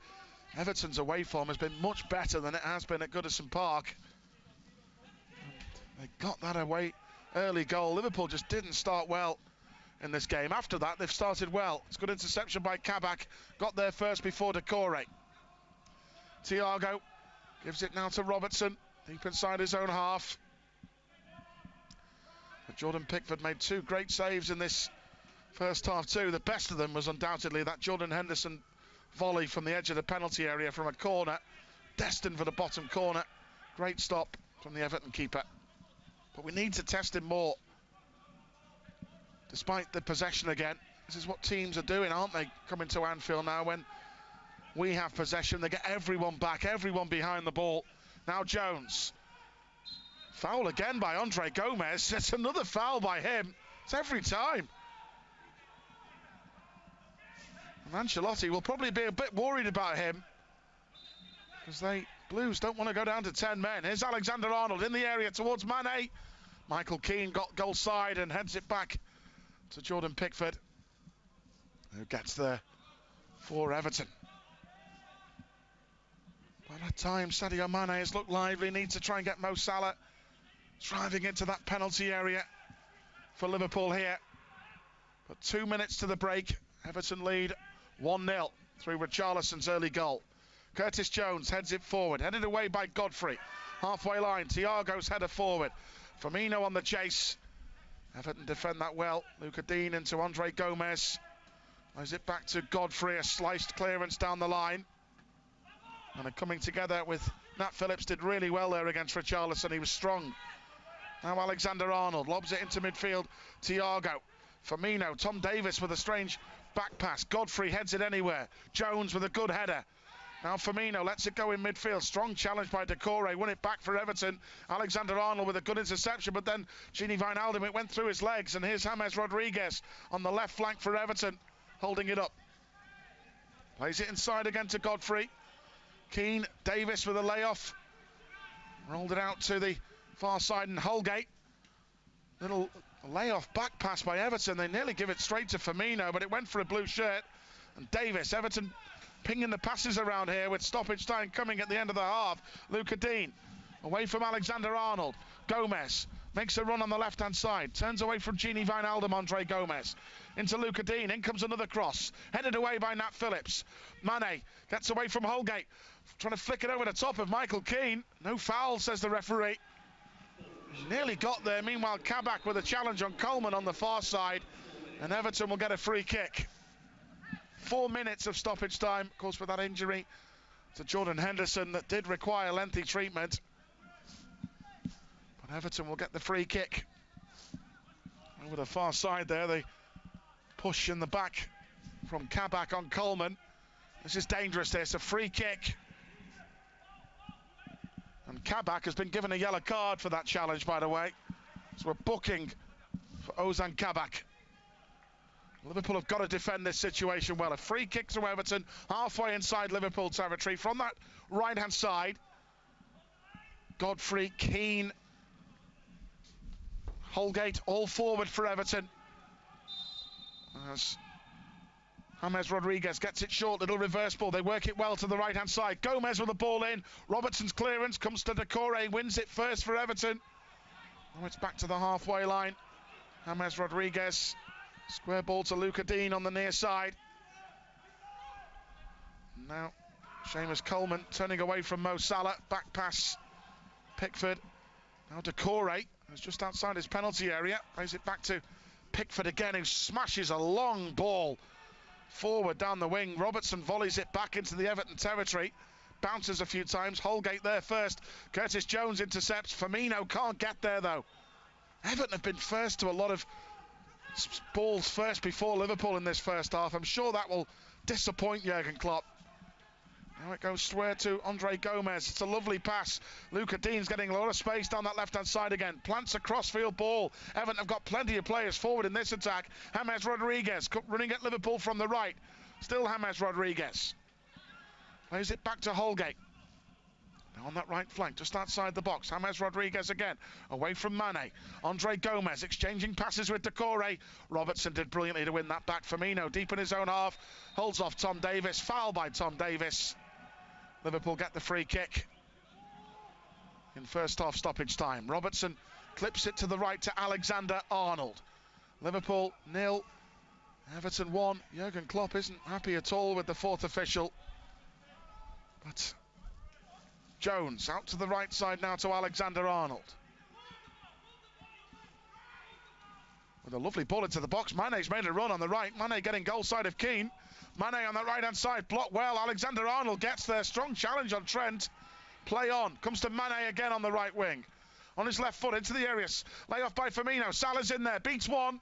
Everton's away form has been much better than it has been at Goodison Park. And They got that away. Early goal. Liverpool just didn't start well in this game. After that, they've started well. It's good interception by Kabak. Got there first before Decore. Thiago gives it now to Robertson, deep inside his own half. But Jordan Pickford made 2 great saves in this first half too. The best of them was undoubtedly that Jordan Henderson volley from the edge of the penalty area from a corner, destined for the bottom corner. Great stop from the Everton keeper. But we need to test him more. Despite the possession again, this is what teams are doing, aren't they? Coming to Anfield now when we have possession, they get everyone back, everyone behind the ball. Now Jones. Foul again by Andre Gomez. It's another foul by him. It's every time. And Ancelotti will probably be a bit worried about him, because Blues don't want to go down to 10 men. Here's Alexander-Arnold in the area towards Mane. Michael Keane got goal side and heads it back to Jordan Pickford, who gets there for Everton. By that time, Sadio Mane has looked lively, needs to try and get Mo Salah driving into that penalty area for Liverpool here. But 2 minutes to the break, Everton lead 1-0 through Richarlison's early goal. Curtis Jones heads it forward, headed away by Godfrey. Halfway line, Thiago's header forward. Firmino on the chase. Everton defend that well. Luca Dean into Andre Gomez. Plays it back to Godfrey, a sliced clearance down the line. And they're coming together with Nat Phillips, did really well there against Richarlison. He was strong. Now Alexander-Arnold lobs it into midfield. Thiago, Firmino, Tom Davis with a strange back pass. Godfrey heads it anywhere. Jones with a good header. Now Firmino lets it go in midfield. Strong challenge by Decore. Won it back for Everton. Alexander-Arnold with a good interception, but then Gini Wijnaldum, it went through his legs. And here's James Rodriguez on the left flank for Everton, holding it up. Plays it inside again to Godfrey. Keane, Davis with a layoff. Rolled it out to the far side, and Holgate. Little layoff back pass by Everton. They nearly give it straight to Firmino, but it went for a blue shirt. And Davis, Everton pinging the passes around here with stoppage time coming at the end of the half. Luca Dean away from Alexander-Arnold. Gomez makes a run on the left-hand side. Turns away from Gini Wijnaldum, Andre Gomez. Into Luca Dean. In comes another cross. Headed away by Nat Phillips. Mane gets away from Holgate. Trying to flick it over the top of Michael Keane. No foul, says the referee. Nearly got there. Meanwhile, Kabak with a challenge on Coleman on the far side. And Everton will get a free kick. 4 minutes of stoppage time, of course, with that injury to Jordan Henderson that did require lengthy treatment. But Everton will get the free kick. Over the far side there, they push in the back from Kabak on Coleman. This is dangerous. There's a free kick. And Kabak has been given a yellow card for that challenge, by the way. So we're booking for Ozan Kabak. Liverpool have got to defend this situation well. A free kick to Everton, halfway inside Liverpool territory from that right-hand side. Godfrey, Keane, Holgate, all forward for Everton. As James Rodriguez gets it short, little reverse ball. They work it well to the right-hand side. Gomez with the ball in. Robertson's clearance comes to Decore, wins it first for Everton. Now it's back to the halfway line. James Rodriguez. Square ball to Luca Dean on the near side. Now Seamus Coleman turning away from Mo Salah. Back pass Pickford. Now Decore is just outside his penalty area. Plays it back to Pickford again, who smashes a long ball forward down the wing. Robertson volleys it back into the Everton territory. Bounces a few times. Holgate there first. Curtis Jones intercepts. Firmino can't get there though. Everton have been first to a lot of balls first before Liverpool in this first half. I'm sure that will disappoint Jurgen Klopp. Now it goes square to Andre Gomez. It's a lovely pass. Luca Dean's getting a lot of space down that left-hand side again. Plants a crossfield ball. Everton have got plenty of players forward in this attack. James Rodriguez running at Liverpool from the right. Still James Rodriguez. Plays it back to Holgate. Now on that right flank, just outside the box. James Rodriguez again, away from Mane. Andre Gomez exchanging passes with Decore. Robertson did brilliantly to win that back. Firmino deep in his own half. Holds off Tom Davis. Foul by Tom Davis. Liverpool get the free kick in first half stoppage time. Robertson Clips it to the right to Alexander-Arnold. Liverpool 0, Everton 1. Jurgen Klopp isn't happy at all with the fourth official. But Jones out to the right side now to Alexander-Arnold. With a lovely ball into the box. Mane's made a run on the right. Mane getting goal side of Keane. Mane on the right hand side, blocked well. Alexander-Arnold gets there. Strong challenge on Trent. Play on. Comes to Mane again on the right wing. On his left foot into the area. Lay off by Firmino. Salah's in there. Beats one.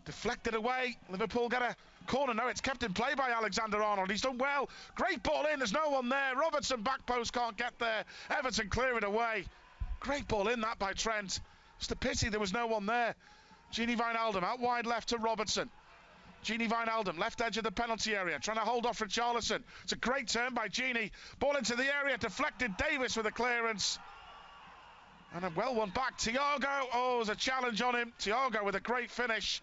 Deflected away. Liverpool get a corner. No, it's kept in play by Alexander-Arnold. He's done well. Great ball in. There's no one there. Robertson back post can't get there. Everton clear it away. Great ball in that by Trent. It's a pity there was no one there. Gini Wijnaldum out wide left to Robertson. Gini Wijnaldum, left edge of the penalty area, trying to hold off Richarlison. It's a great turn by Gini. Ball into the area, deflected. Davis with a clearance. And a well one back. Thiago, there's a challenge on him. Thiago with a great finish.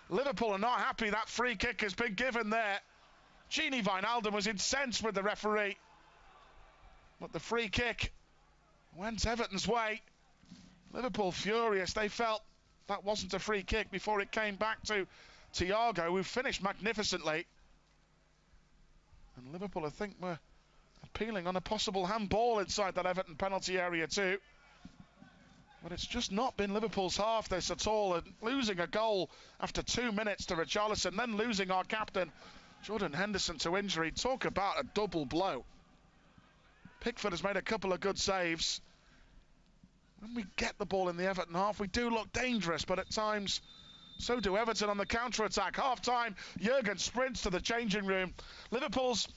Liverpool are not happy that free kick has been given there. Gini Wijnaldum was incensed with the referee. But the free kick went Everton's way. Liverpool furious. They felt that wasn't a free kick before it came back to Thiago, who finished magnificently. And Liverpool, I think, were appealing on a possible handball inside that Everton penalty area too. But it's just not been Liverpool's half this at all. And losing a goal after 2 minutes to Richarlison, then losing our captain, Jordan Henderson, to injury. Talk about a double blow. Pickford has made a couple of good saves. When we get the ball in the Everton half, we do look dangerous, but at times, so do Everton on the counter-attack. Half-time, Jurgen sprints to the changing room. Liverpool's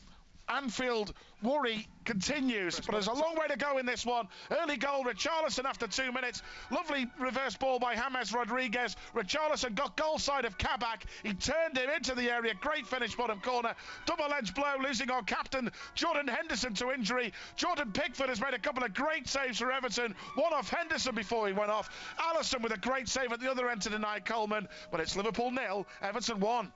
Anfield worry continues, but there's a long way to go in this one. Early goal, Richarlison after 2 minutes. Lovely reverse ball by James Rodriguez. Richarlison got goal side of Kabak. He turned him into the area. Great finish, bottom corner. Double-edged blow, losing our captain, Jordan Henderson, to injury. Jordan Pickford has made a couple of great saves for Everton. One off Henderson before he went off. Alisson with a great save at the other end to deny Coleman. But it's Liverpool 0, Everton 1.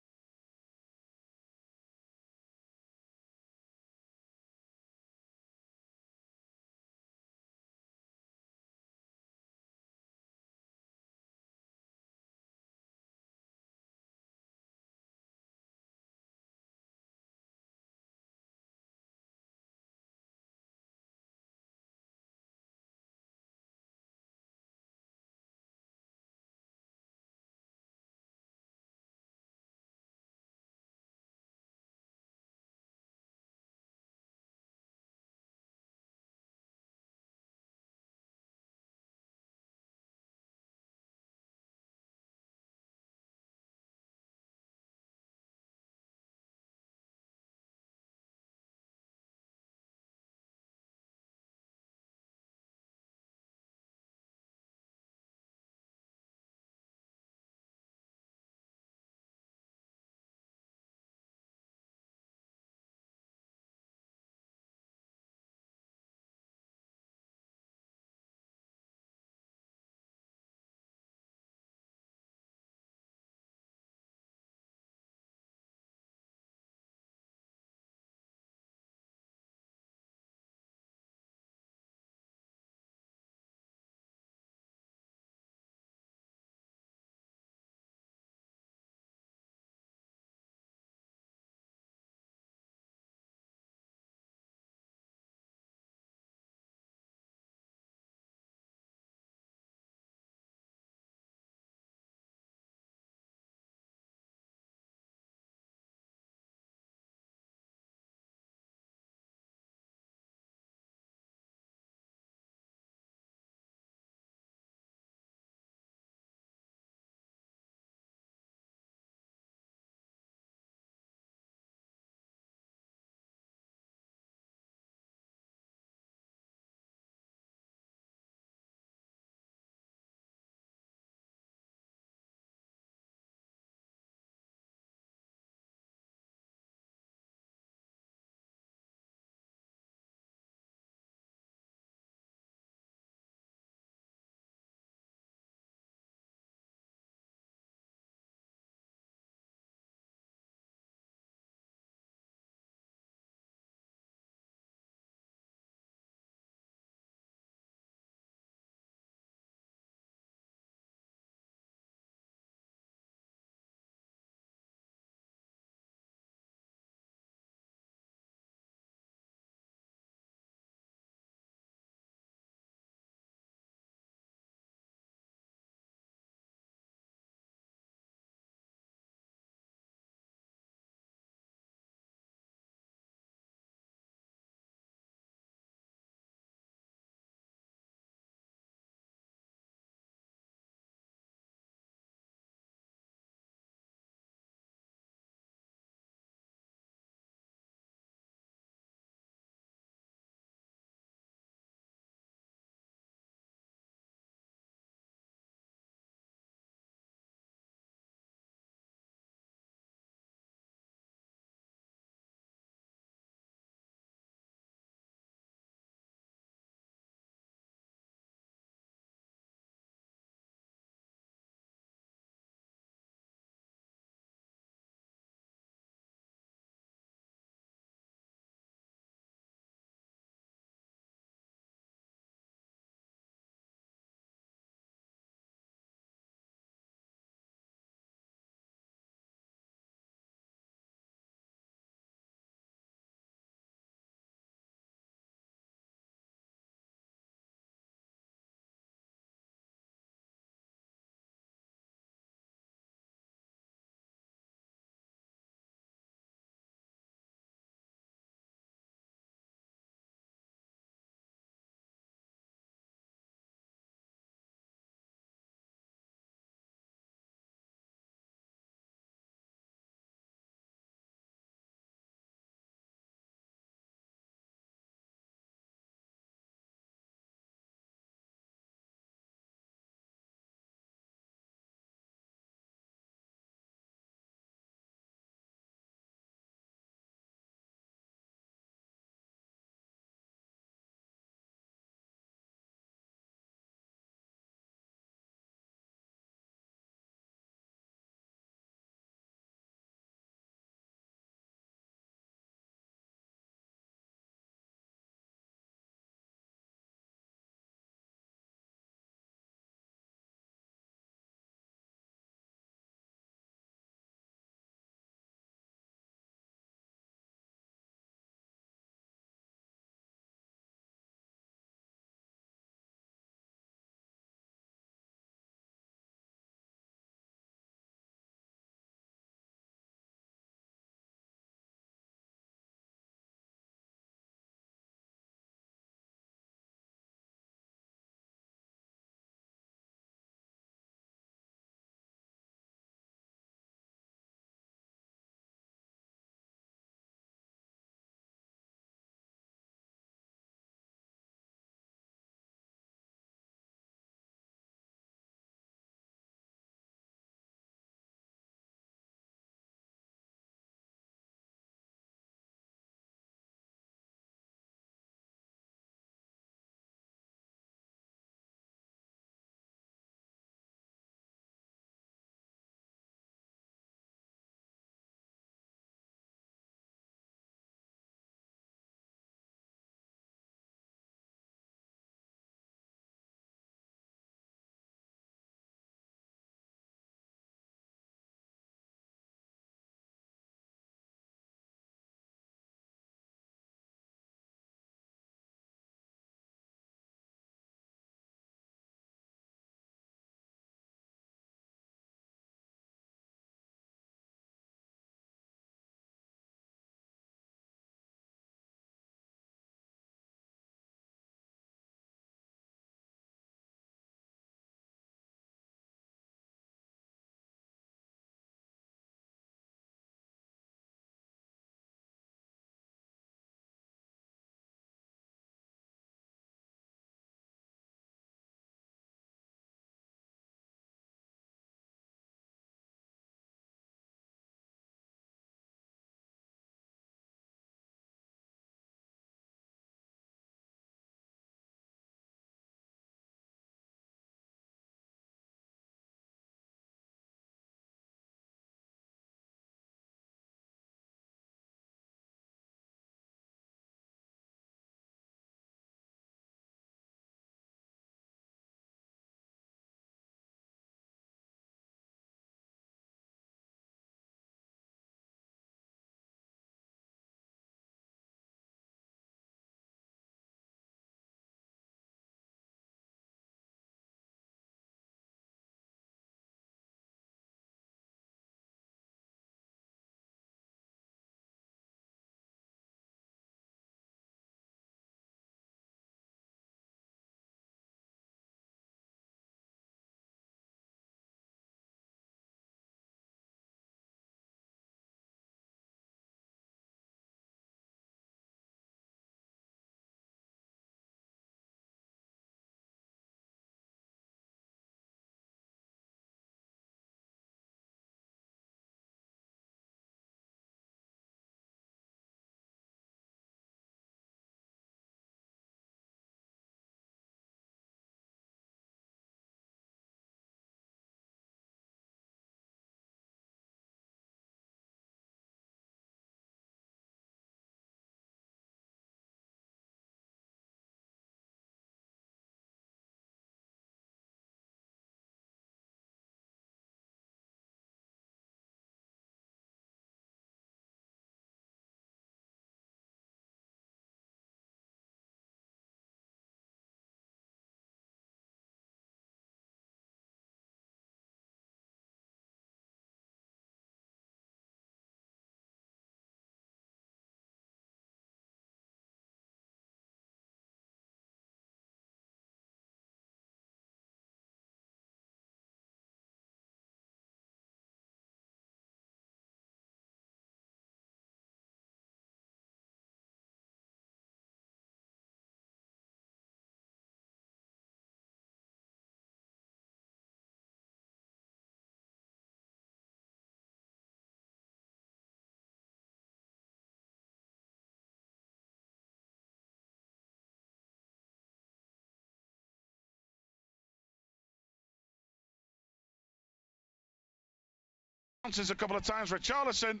Bounces a couple of times. Richarlison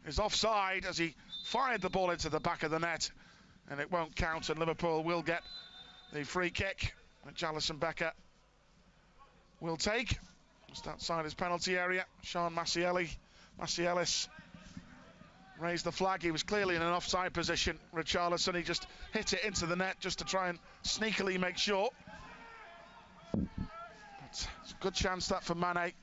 is offside as he fired the ball into the back of the net, and it won't count, and Liverpool will get the free kick, which Alisson Becker will take just outside his penalty area. Sean Macielis raised the flag. He was clearly in an offside position. Richarlison, he just hit it into the net just to try and sneakily make sure. But it's a good chance that for Mane.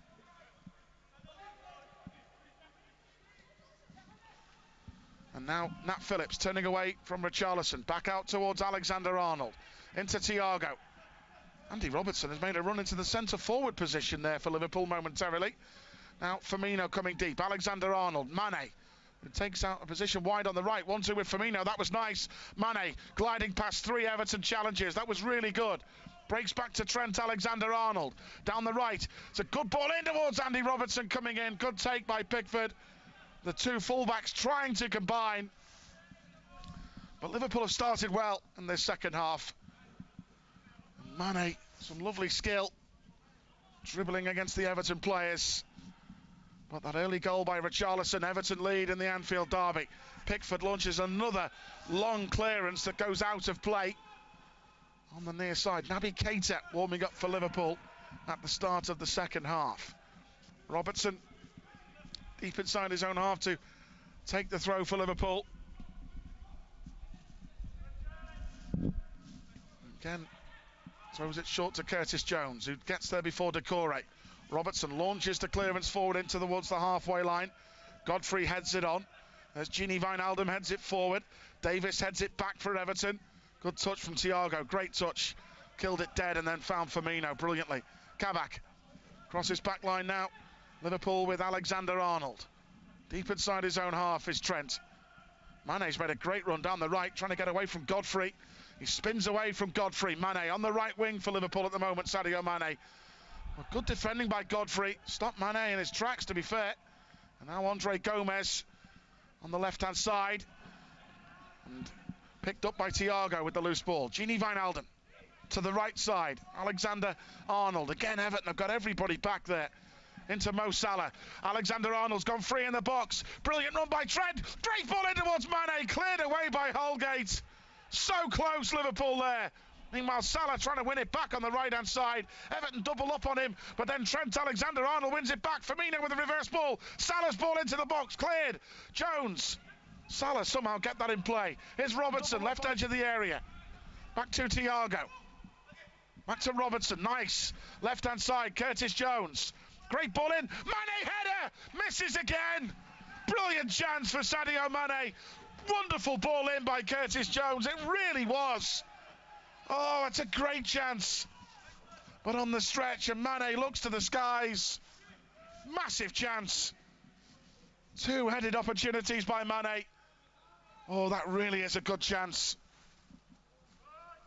And now Nat Phillips turning away from Richarlison, back out towards Alexander-Arnold, into Thiago. Andy Robertson has made a run into the centre-forward position there for Liverpool momentarily. Now Firmino coming deep, Alexander-Arnold, Mane, who takes out a position wide on the right, 1-2 with Firmino, that was nice. Mane gliding past 3 Everton challenges, that was really good. Breaks back to Trent Alexander-Arnold, down the right, it's a good ball in towards Andy Robertson coming in, good take by Pickford. The two fullbacks trying to combine, but Liverpool have started well in this second half. And Mane, some lovely skill, dribbling against the Everton players. But that early goal by Richarlison, Everton lead in the Anfield derby. Pickford launches another long clearance that goes out of play on the near side. Naby Keita warming up for Liverpool at the start of the second half. Robertson deep inside his own half to take the throw for Liverpool. Again, throws it short to Curtis Jones, who gets there before Decore. Robertson launches the clearance forward towards the halfway line. Godfrey heads it on as Gini Wijnaldum heads it forward. Davis heads it back for Everton. Good touch from Thiago, great touch. Killed it dead and then found Firmino brilliantly. Kabak crosses back line now. Liverpool with Alexander-Arnold. Deep inside his own half is Trent. Mane's made a great run down the right, trying to get away from Godfrey. He spins away from Godfrey. Mane on the right wing for Liverpool at the moment, Sadio Mane. Well, good defending by Godfrey. Stopped Mane in his tracks, to be fair. And now Andre Gomez on the left-hand side. And picked up by Thiago with the loose ball. Gini Wijnaldum to the right side. Alexander-Arnold. Again, Everton have got everybody back there. Into Mo Salah. Alexander-Arnold's gone free in the box. Brilliant run by Trent. Great ball in towards Mane. Cleared away by Holgate. So close, Liverpool there. Meanwhile, Salah trying to win it back on the right-hand side. Everton double up on him, but then Trent Alexander-Arnold wins it back. Firmino with a reverse ball. Salah's ball into the box. Cleared. Jones. Salah somehow get that in play. Here's Robertson, left edge of the area. Back to Thiago. Back to Robertson. Nice. Left-hand side, Curtis Jones. Great ball in. Mane header. Misses again. Brilliant chance for Sadio Mane. Wonderful ball in by Curtis Jones. It really was. Oh, it's a great chance. But on the stretch, and Mane looks to the skies. Massive chance. Two-headed opportunities by Mane. Oh, that really is a good chance.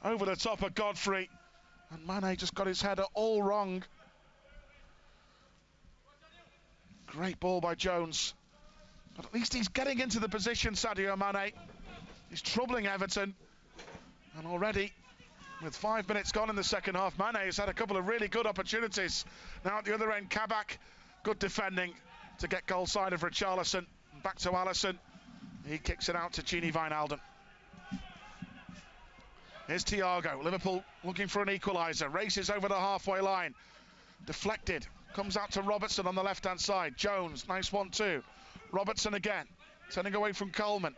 Over the top of Godfrey. And Mane just got his header all wrong. Great ball by Jones. But at least he's getting into the position, Sadio Mane. He's troubling Everton. And already, with 5 minutes gone in the second half, Mane has had a couple of really good opportunities. Now at the other end, Kabak, good defending to get goal side of Richarlison. Back to Alisson. He kicks it out to Gini Wijnaldum. Here's Thiago. Liverpool looking for an equaliser. Races over the halfway line. Deflected. Comes out to Robertson on the left-hand side. Jones, nice 1-2. Robertson again, turning away from Coleman.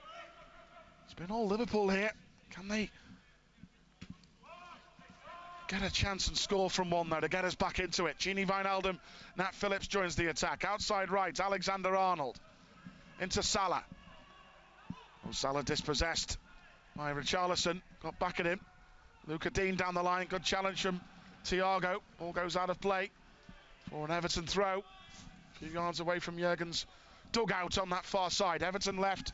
It's been all Liverpool here. Can they get a chance and score from one though to get us back into it? Gini Wijnaldum, Nat Phillips joins the attack. Outside right, Alexander-Arnold. Into Salah. Oh, Salah dispossessed by Richarlison. Got back at him. Luca Dean down the line. Good challenge from Thiago. Ball goes out of play for an Everton throw. A few yards away from Jurgen's dugout on that far side. Everton left.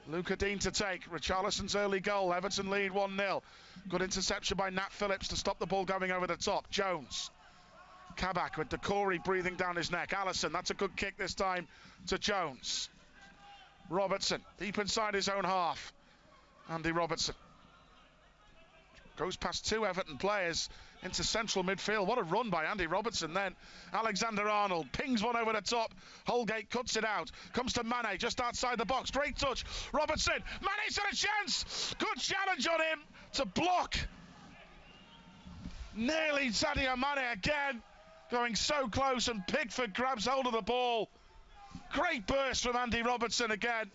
Luca Dean to take. Richarlison's early goal. Everton lead 1-0. Good interception by Nat Phillips to stop the ball going over the top. Jones. Kabak with Decore breathing down his neck. Alisson, that's a good kick this time to Jones. Robertson, deep inside his own half. Andy Robertson. Goes past two Everton players into central midfield. What a run by Andy Robertson then. Alexander-Arnold pings one over the top. Holgate cuts it out. Comes to Mane just outside the box. Great touch. Robertson. Mane's got a chance. Good challenge on him to block. Nearly Sadio Mane again. Going so close, and Pickford grabs hold of the ball. Great burst from Andy Robertson again.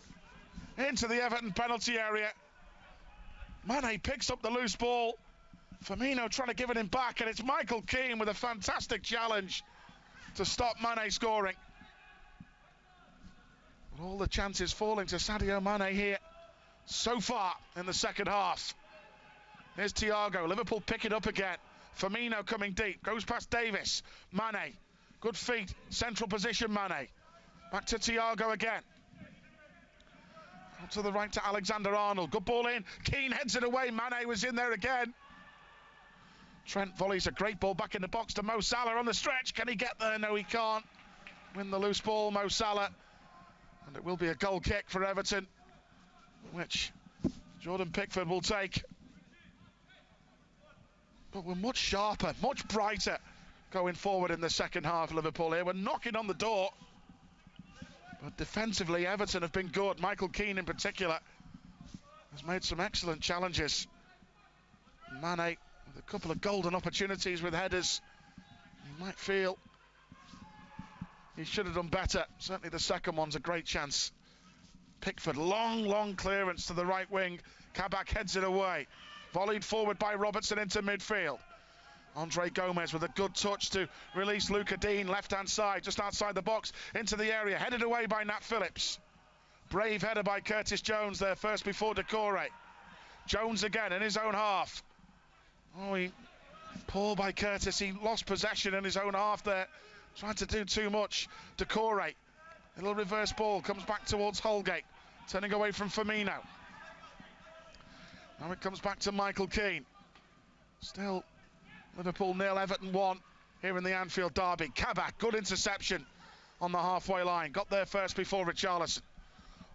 Into the Everton penalty area. Mane picks up the loose ball. Firmino trying to give it him back, and it's Michael Keane with a fantastic challenge to stop Mane scoring. But all the chances falling to Sadio Mane here so far in the second half. Here's Thiago. Liverpool pick it up again. Firmino coming deep. Goes past Davis. Mane. Good feet. Central position Mane. Back to Thiago again. Out to the right to Alexander-Arnold. Good ball in. Keane heads it away. Mane was in there again. Trent volleys a great ball back in the box to Mo Salah on the stretch. Can he get there? No, he can't. Win the loose ball, Mo Salah. And it will be a goal kick for Everton, which Jordan Pickford will take. But we're much sharper, much brighter going forward in the second half, Liverpool here. We're knocking on the door. But defensively, Everton have been good. Michael Keane in particular has made some excellent challenges. Mane with a couple of golden opportunities with headers. You might feel he should have done better. Certainly the second one's a great chance. Pickford, long clearance to the right wing. Kabak heads it away. Volleyed forward by Robertson into midfield. Andre Gomez with a good touch to release Luca Dean, left-hand side, just outside the box, into the area, headed away by Nat Phillips. Brave header by Curtis Jones there, first before Decore. Jones again in his own half. Oh, poor by Curtis, he lost possession in his own half there. Tried to do too much. Decore, a little reverse ball, comes back towards Holgate, turning away from Firmino. Now it comes back to Michael Keane. Still Liverpool 0, Everton 1 here in the Anfield derby. Kabak, good interception on the halfway line. Got there first before Richarlison.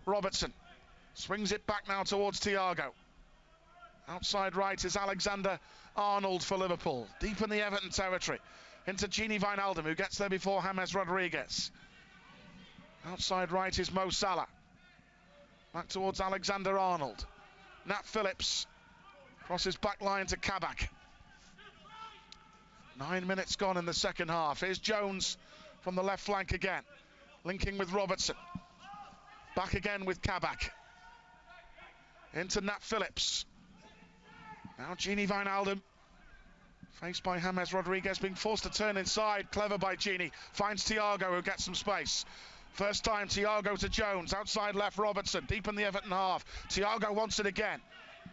Robertson swings it back now towards Thiago. Outside right is Alexander-Arnold for Liverpool. Deep in the Everton territory. Into Gini Wijnaldum, who gets there before James Rodriguez. Outside right is Mo Salah. Back towards Alexander-Arnold. Nat Phillips crosses back line to Kabak. 9 minutes gone in the second half. Here's Jones from the left flank again, linking with Robertson. Back again with Kabak. Into Nat Phillips. Now Gini Wijnaldum, faced by James Rodriguez, being forced to turn inside. Clever by Gini. Finds Thiago, who gets some space. First time Thiago to Jones. Outside left Robertson, deep in the Everton half. Thiago wants it again.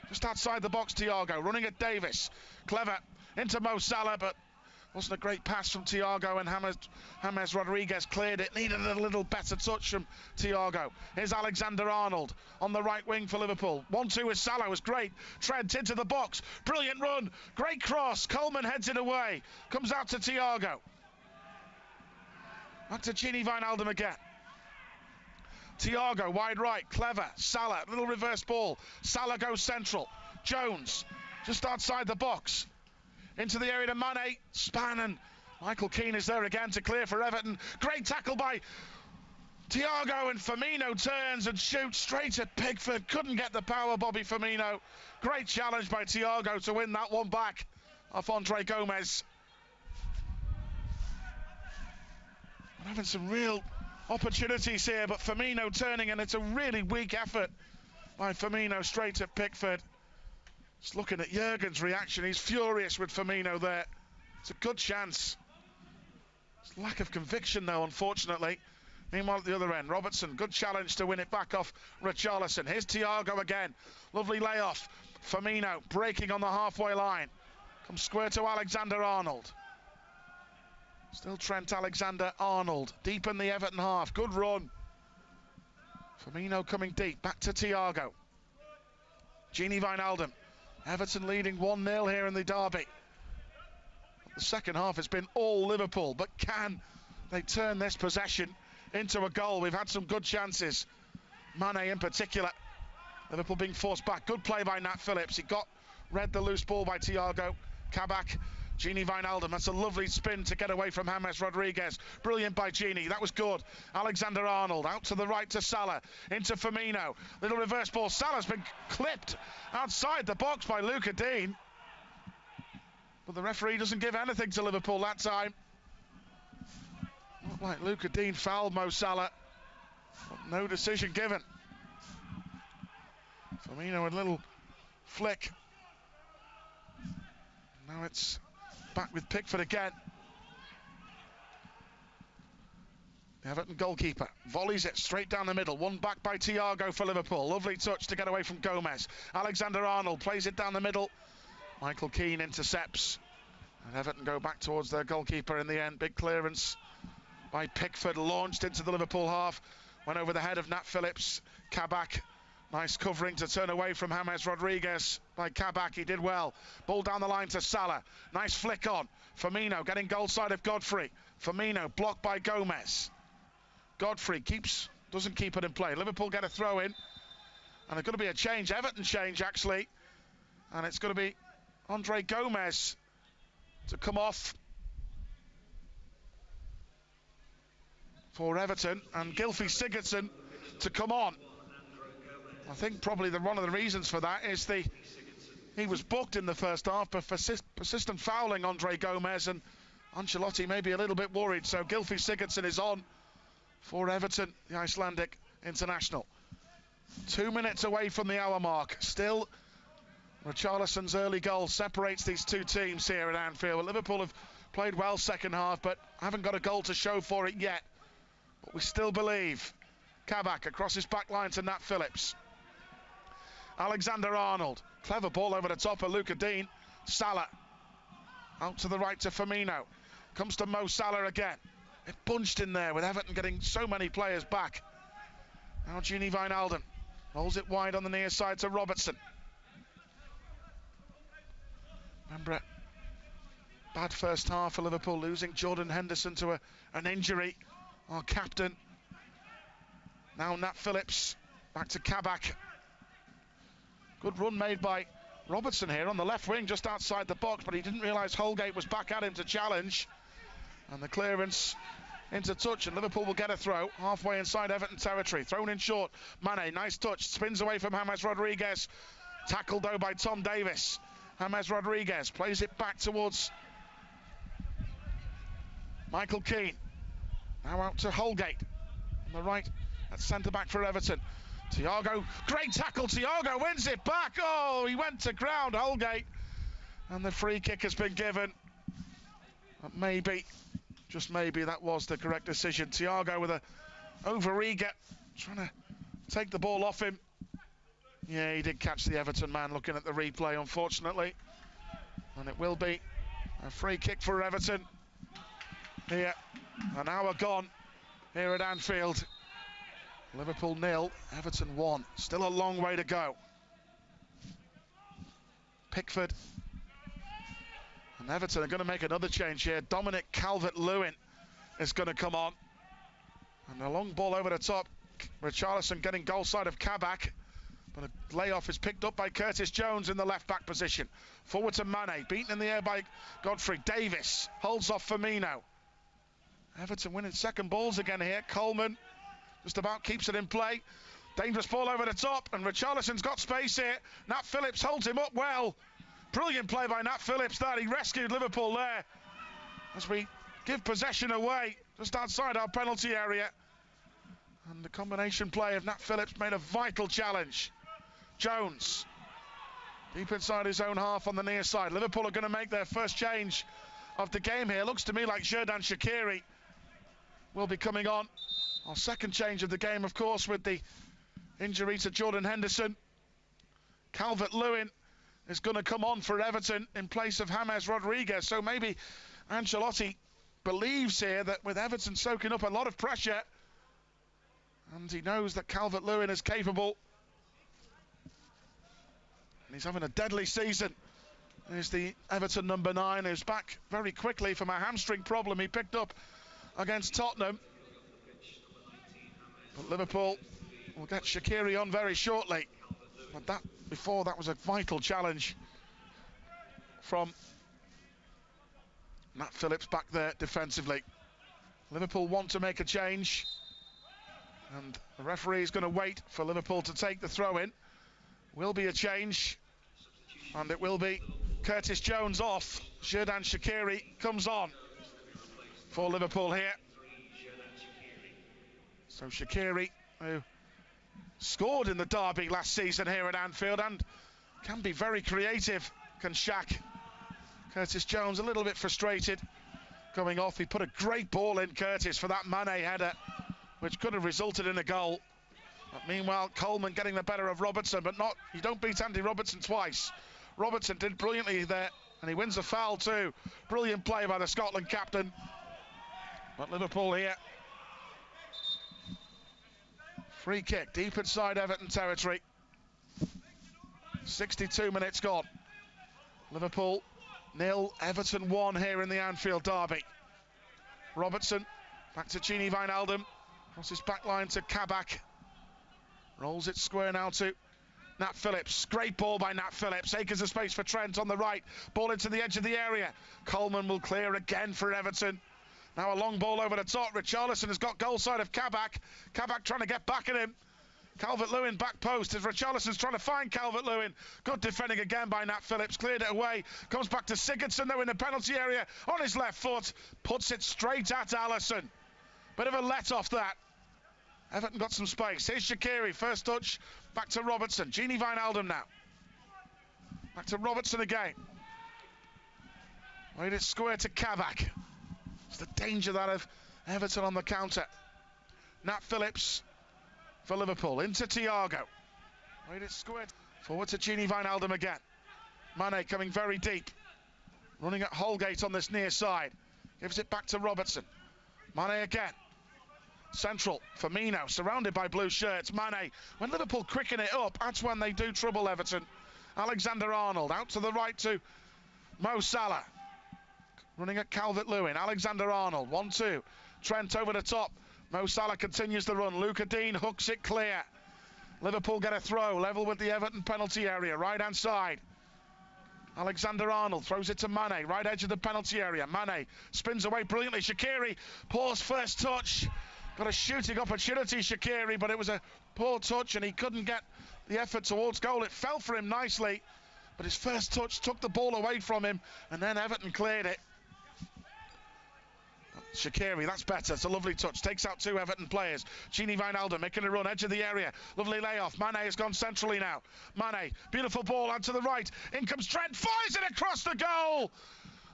Just outside the box Thiago, running at Davis. Clever into Mo Salah, but wasn't a great pass from Thiago, and James Rodriguez cleared it. Needed a little better touch from Thiago. Here's Alexander-Arnold on the right wing for Liverpool. 1-2 with Salah was great. Trent into the box. Brilliant run. Great cross. Coleman heads it away. Comes out to Thiago. Back to Gini Wijnaldum again. Thiago wide right. Clever. Salah. Little reverse ball. Salah goes central. Jones just outside the box. Into the area to Mane, span, and Michael Keane is there again to clear for Everton. Great tackle by Thiago, and Firmino turns and shoots straight at Pickford. Couldn't get the power, Bobby Firmino. Great challenge by Thiago to win that one back off Andre Gomez. We're having some real opportunities here, but Firmino turning, and it's a really weak effort by Firmino straight at Pickford. Just looking at Jurgen's reaction, he's furious with Firmino there. It's a good chance. It's lack of conviction though, unfortunately. Meanwhile at the other end, Robertson, good challenge to win it back off Richarlison. Here's Thiago again, lovely layoff. Firmino breaking on the halfway line. Comes square to Alexander-Arnold. Still Trent Alexander-Arnold, deep in the Everton half, good run. Firmino coming deep, back to Thiago. Gini Wijnaldum. Everton leading 1-0 here in the derby. The second half has been all Liverpool, but can they turn this possession into a goal? We've had some good chances. Mane in particular. Liverpool being forced back. Good play by Nat Phillips. He got read the loose ball by Thiago. Kabak, Gini Wijnaldum, that's a lovely spin to get away from James Rodriguez. Brilliant by Gini, that was good. Alexander-Arnold out to the right to Salah, into Firmino. Little reverse ball, Salah's been clipped outside the box by Luca Dean. But the referee doesn't give anything to Liverpool that time. Not like Luca Dean fouled Mo Salah, but no decision given. Firmino a little flick. Now it's back with Pickford again. The Everton goalkeeper volleys it straight down the middle. One back by Thiago for Liverpool. Lovely touch to get away from Gomez. Alexander-Arnold plays it down the middle. Michael Keane intercepts. And Everton go back towards their goalkeeper in the end. Big clearance by Pickford, launched into the Liverpool half. Went over the head of Nat Phillips. Kabak, nice covering to turn away from James Rodriguez by Kabak. He did well. Ball down the line to Salah. Nice flick on. Firmino getting goal side of Godfrey. Firmino blocked by Gomez. Godfrey doesn't keep it in play. Liverpool get a throw in. And there's going to be a change. Everton change, actually. And it's going to be Andre Gomez to come off for Everton, and Gylfi Sigurdsson to come on. I think probably one of the reasons for that is he was booked in the first half, but persistent fouling Andre Gomez, and Ancelotti may be a little bit worried. So Gylfi Sigurdsson is on for Everton, the Icelandic international. 2 minutes away from the hour mark. Still, Richarlison's early goal separates these two teams here at Anfield. Liverpool have played well second half, but haven't got a goal to show for it yet. But we still believe. Kabak across his back line to Nat Phillips. Alexander-Arnold. Clever ball over the top of Luca Dean. Salah. Out to the right to Firmino. Comes to Mo Salah again. It bunched in there with Everton getting so many players back. Now Gini Wijnaldum rolls it wide on the near side to Robertson. Remember, bad first half for Liverpool, losing Jordan Henderson to an injury. Our captain. Now Nat Phillips, back to Kabak. Good run made by Robertson here on the left wing, just outside the box, but he didn't realise Holgate was back at him to challenge. And the clearance into touch, and Liverpool will get a throw halfway inside Everton territory. Thrown in short. Mane, nice touch, spins away from James Rodriguez. Tackled though by Tom Davis. James Rodriguez plays it back towards Michael Keane. Now out to Holgate on the right at centre-back for Everton. Thiago, great tackle, Thiago wins it back. Oh, he went to ground, Holgate. And the free kick has been given. But maybe, just maybe, that was the correct decision. Thiago with a over-eager, trying to take the ball off him. Yeah, he did catch the Everton man looking at the replay, unfortunately. And it will be a free kick for Everton. Here, an hour gone here at Anfield. Liverpool 0, Everton 1. Still a long way to go. Pickford. And Everton are going to make another change here. Dominic Calvert-Lewin is going to come on. And a long ball over the top. Richarlison getting goal side of Kabak. But a layoff is picked up by Curtis Jones in the left-back position. Forward to Mane, beaten in the air by Godfrey. Davis holds off Firmino. Everton winning second balls again here. Coleman just about keeps it in play. Dangerous ball over the top, and Richarlison's got space here. Nat Phillips holds him up well. Brilliant play by Nat Phillips there. He rescued Liverpool there. As we give possession away just outside our penalty area. And the combination play of Nat Phillips made a vital challenge. Jones, deep inside his own half on the near side. Liverpool are going to make their first change of the game here. Looks to me like Xherdan Shaqiri will be coming on. Our second change of the game, of course, with the injury to Jordan Henderson. Calvert-Lewin is going to come on for Everton in place of James Rodriguez. So maybe Ancelotti believes here that with Everton soaking up a lot of pressure, and he knows that Calvert-Lewin is capable, and he's having a deadly season. There's the Everton number 9, who's back very quickly from a hamstring problem he picked up against Tottenham. But Liverpool will get Shaqiri on very shortly. But that was a vital challenge from Nat Phillips back there defensively. Liverpool want to make a change, and the referee is going to wait for Liverpool to take the throw in. Will be a change, and it will be Curtis Jones off. Xherdan Shaqiri comes on for Liverpool here. So Shaqiri, who scored in the derby last season here at Anfield and can be very creative, can Shaq. Curtis Jones a little bit frustrated coming off. He put a great ball in, Curtis, for that Mane header, which could have resulted in a goal. But meanwhile, Coleman getting the better of Robertson, but not, you don't beat Andy Robertson twice. Robertson did brilliantly there, and he wins a foul too. Brilliant play by the Scotland captain. But Liverpool here. Free kick deep inside Everton territory. 62 minutes gone. Liverpool 0, Everton 1 here in the Anfield derby. Robertson back to Gini Wijnaldum. Across his back line to Kabak. Rolls it square now to Nat Phillips. Great ball by Nat Phillips. Acres of space for Trent on the right. Ball into the edge of the area. Coleman will clear again for Everton. Now a long ball over the top. Richarlison has got goal side of Kabak. Kabak trying to get back at him. Calvert-Lewin back post as Richarlison's trying to find Calvert-Lewin. Good defending again by Nat Phillips. Cleared it away. Comes back to Sigurdsson though in the penalty area. On his left foot. Puts it straight at Alisson. Bit of a let off that. Everton got some space. Here's Shaqiri. First touch. Back to Robertson. Gini Wijnaldum now. Back to Robertson again. Made it square to Kabak. It's the danger that of Everton on the counter. Nat Phillips for Liverpool. Into Thiago. Made it square. Forward to Gini Wijnaldum again. Mane coming very deep. Running at Holgate on this near side. Gives it back to Robertson. Mane again. Central, Firmino, surrounded by blue shirts. Mane, when Liverpool quicken it up, that's when they do trouble Everton. Alexander-Arnold, out to the right to Mo Salah. Running at Calvert-Lewin, Alexander-Arnold, 1-2. Trent over the top. Mo Salah continues the run. Luca Dean hooks it clear. Liverpool get a throw, level with the Everton penalty area, right-hand side. Alexander-Arnold throws it to Mane, right edge of the penalty area. Mane spins away brilliantly. Shaqiri, pours first touch. Got a shooting opportunity, Shaqiri, but it was a poor touch and he couldn't get the effort towards goal. It fell for him nicely, but his first touch took the ball away from him, and then Everton cleared it. Shaqiri, that's better. It's a lovely touch. Takes out two Everton players. Gini Wijnaldum making a run, edge of the area. Lovely layoff. Mane has gone centrally now. Mane, beautiful ball out to the right. In comes Trent, fires it across the goal.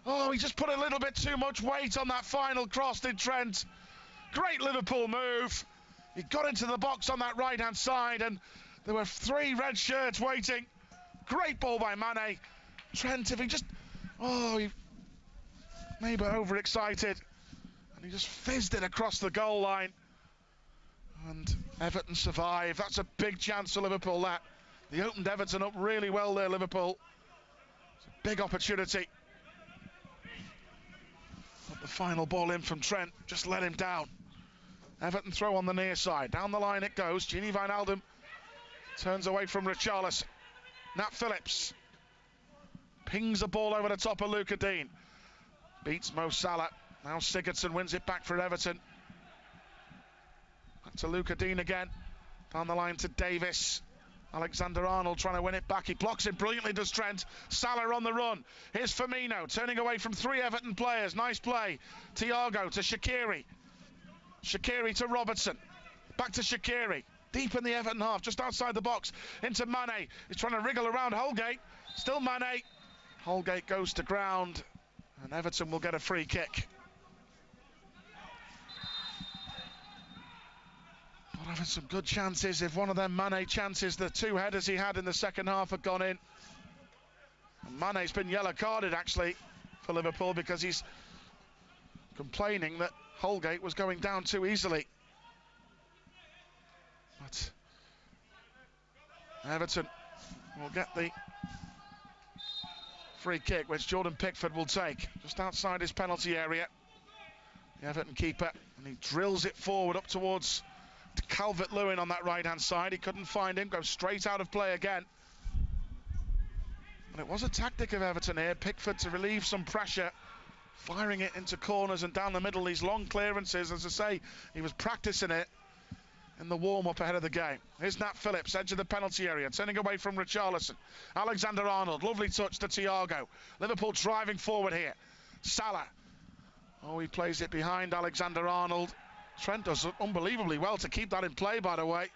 Oh, he just put a little bit too much weight on that final cross, did Trent. Great Liverpool move. He got into the box on that right-hand side, and there were three red shirts waiting. Great ball by Mane. Trent, if he just... Oh, he maybe overexcited. And he just fizzed it across the goal line. And Everton survive. That's a big chance for Liverpool, that. They opened Everton up really well there, Liverpool. It's a big opportunity. But the final ball in from Trent just let him down. Everton throw on the near side. Down the line it goes. Gini Wijnaldum turns away from Richarlison. Nat Phillips pings the ball over the top of Luca Dean. Beats Mo Salah. Now Sigurdsson wins it back for Everton. Back to Luca Dean again. Down the line to Davis. Alexander-Arnold trying to win it back. He blocks it brilliantly, does Trent. Salah on the run. Here's Firmino turning away from three Everton players. Nice play. Thiago to Shaqiri. Shaqiri to Robertson. Back to Shaqiri. Deep in the Everton half, just outside the box. Into Mane. He's trying to wriggle around Holgate. Still Mane. Holgate goes to ground, and Everton will get a free kick. But having some good chances. If one of them Mane chances, the two headers he had in the second half had gone in. And Mane's been yellow carded actually for Liverpool because he's complaining that Holgate was going down too easily. But Everton will get the free kick, which Jordan Pickford will take just outside his penalty area. The Everton keeper, and he drills it forward up towards Calvert-Lewin on that right-hand side. He couldn't find him, goes straight out of play again. It was a tactic of Everton here, Pickford to relieve some pressure, firing it into corners and down the middle, these long clearances. As I say, he was practicing it in the warm-up ahead of the game. Here's Nat Phillips, edge of the penalty area, turning away from Richarlison. Alexander-Arnold, lovely touch to Thiago. Liverpool driving forward here. Salah. Oh, he plays it behind Alexander-Arnold. Trent does unbelievably well to keep that in play, by the way.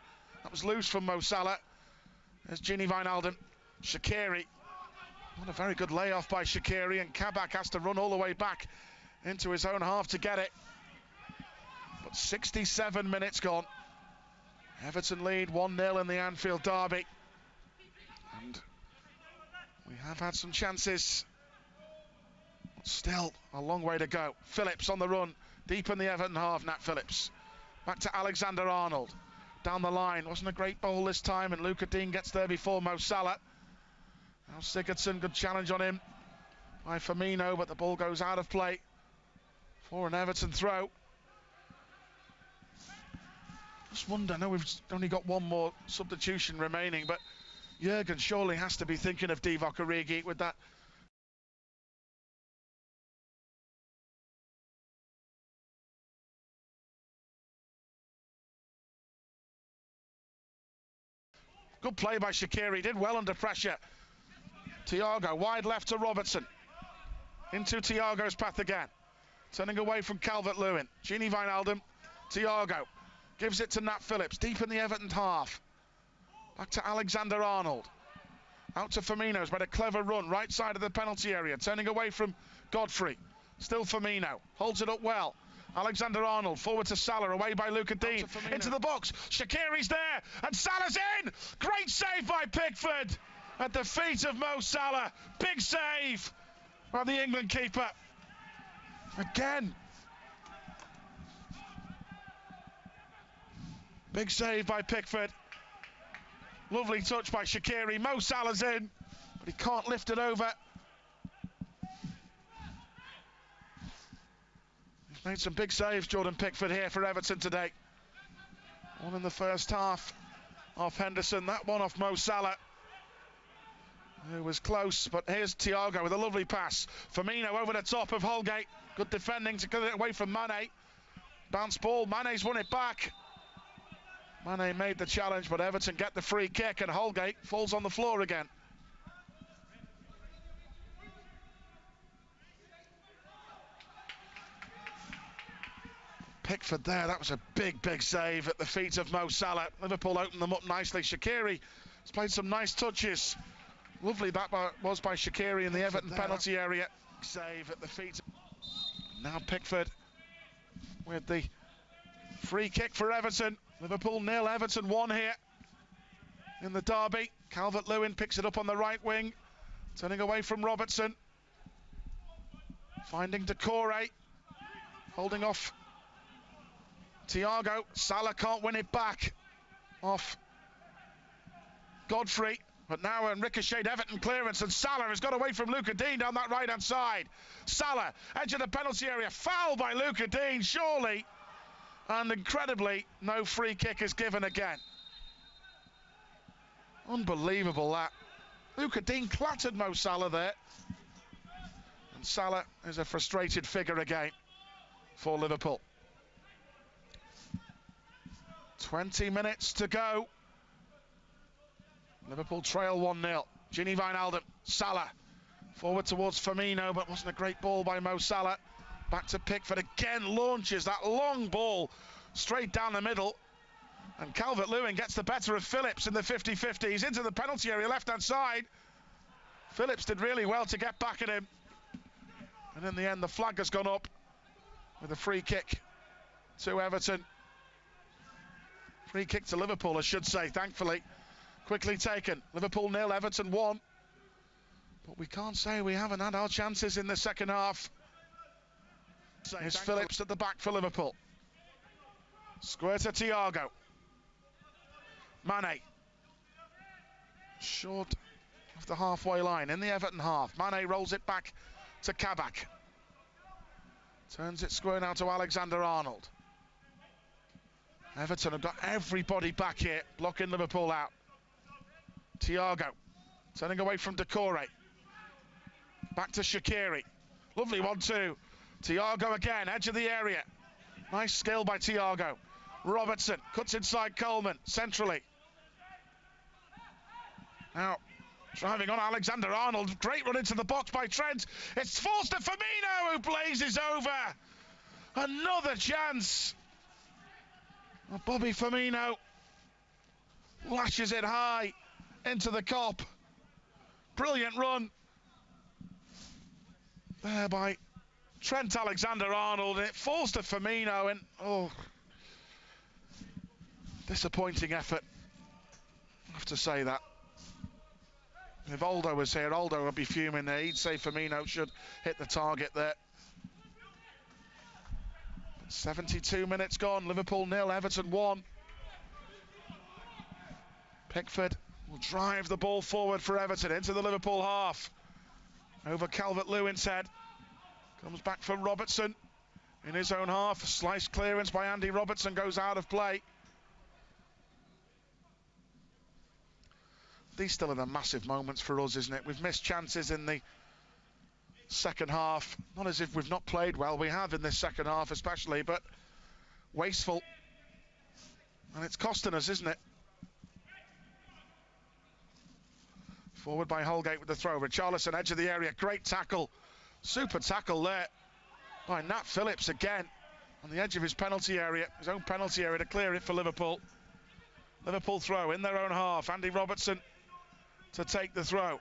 That was loose from Mo Salah. There's Gini Wijnaldum. Shaqiri. Not a very good layoff by Shaqiri, and Kabak has to run all the way back into his own half to get it. But 67 minutes gone. Everton lead 1-0 in the Anfield derby. And we have had some chances. Still a long way to go. Phillips on the run, deep in the Everton half, Nat Phillips. Back to Alexander-Arnold. Down the line, wasn't a great ball this time, and Luca Dean gets there before Mo Salah. Now Sigurdsson, good challenge on him by Firmino, but the ball goes out of play for an Everton throw. Just wonder, I know we've only got one more substitution remaining, but Jurgen surely has to be thinking of Divock Origi with that. Good play by Shaqiri, did well under pressure. Thiago, wide left to Robertson. Into Thiago's path again. Turning away from Calvert-Lewin. Gini Wijnaldum, Thiago. Gives it to Nat Phillips, deep in the Everton half. Back to Alexander-Arnold. Out to Firmino, he's made a clever run, right side of the penalty area. Turning away from Godfrey. Still Firmino, holds it up well. Alexander-Arnold, forward to Salah, away by Luca Dean. Into the box, Shaqiri's there, and Salah's in! Great save by Pickford! At the feet of Mo Salah. Big save by the England keeper. Again. Big save by Pickford. Lovely touch by Shaqiri. Mo Salah's in, but he can't lift it over. He's made some big saves, Jordan Pickford, here for Everton today. One in the first half off Henderson, that one off Mo Salah. It was close, but here's Thiago with a lovely pass. Firmino over the top of Holgate. Good defending to get it away from Mane. Bounce ball, Mane's won it back. Mane made the challenge, but Everton get the free kick, and Holgate falls on the floor again. Pickford there, that was a big, big save at the feet of Mo Salah. Liverpool opened them up nicely. Shaqiri has played some nice touches. Lovely that was by Shaqiri in the Everton penalty area. Save at the feet. Now Pickford with the free kick for Everton. Liverpool 0, Everton 1 here in the derby. Calvert-Lewin picks it up on the right wing. Turning away from Robertson. Finding Decore. Holding off Thiago. Salah can't win it back off Godfrey. But now a ricocheted Everton clearance, and Salah has got away from Luca Dean down that right-hand side. Salah, edge of the penalty area, foul by Luca Dean, surely. And incredibly, no free kick is given again. Unbelievable that. Luca Dean clattered Mo Salah there. And Salah is a frustrated figure again for Liverpool. 20 minutes to go. Liverpool trail 1-0. Gini Wijnaldum, Salah, forward towards Firmino, but wasn't a great ball by Mo Salah. Back to Pickford, again launches that long ball straight down the middle. And Calvert-Lewin gets the better of Phillips in the 50-50. He's into the penalty area, left-hand side. Phillips did really well to get back at him. And in the end, the flag has gone up with a free kick to Everton. Free kick to Liverpool, I should say, thankfully. Quickly taken. Liverpool 0, Everton 1. But we can't say we haven't had our chances in the second half. Here's Phillips at the back for Liverpool. Square to Thiago. Mane. Short of the halfway line in the Everton half. Mane rolls it back to Kabak. Turns it square now to Alexander-Arnold. Everton have got everybody back here, blocking Liverpool out. Thiago turning away from Decore. Back to Shaqiri. Lovely 1-2. Thiago again, edge of the area. Nice skill by Thiago. Robertson cuts inside Coleman, centrally. Now, driving on Alexander-Arnold. Great run into the box by Trent. It's forced to Firmino, who blazes over. Another chance. Well, Bobby Firmino lashes it high into the cop. Brilliant run there by Trent Alexander-Arnold. It falls to Firmino, and disappointing effort. I have to say that. If Aldo was here, Aldo would be fuming there. He'd say Firmino should hit the target there. But 72 minutes gone. Liverpool 0, Everton 1. Pickford will drive the ball forward for Everton into the Liverpool half. Over Calvert-Lewin's head. Comes back for Robertson in his own half. A slice clearance by Andy Robertson goes out of play. These still are the massive moments for us, isn't it? We've missed chances in the second half. Not as if we've not played well. We have in this second half especially, but wasteful. And it's costing us, isn't it? Forward by Holgate with the throw. Richarlison, edge of the area. Great tackle. Super tackle there by Nat Phillips again. On the edge of his penalty area. His own penalty area to clear it for Liverpool. Liverpool throw in their own half. Andy Robertson to take the throw.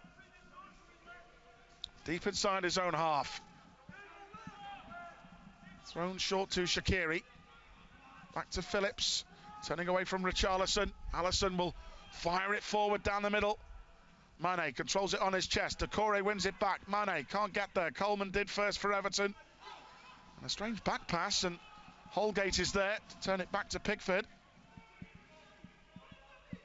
Deep inside his own half. Thrown short to Shaqiri. Back to Phillips. Turning away from Richarlison. Alisson will fire it forward down the middle. Mane controls it on his chest. Decore wins it back. Mane can't get there. Coleman did first for Everton. And a strange back pass, and Holgate is there to turn it back to Pickford.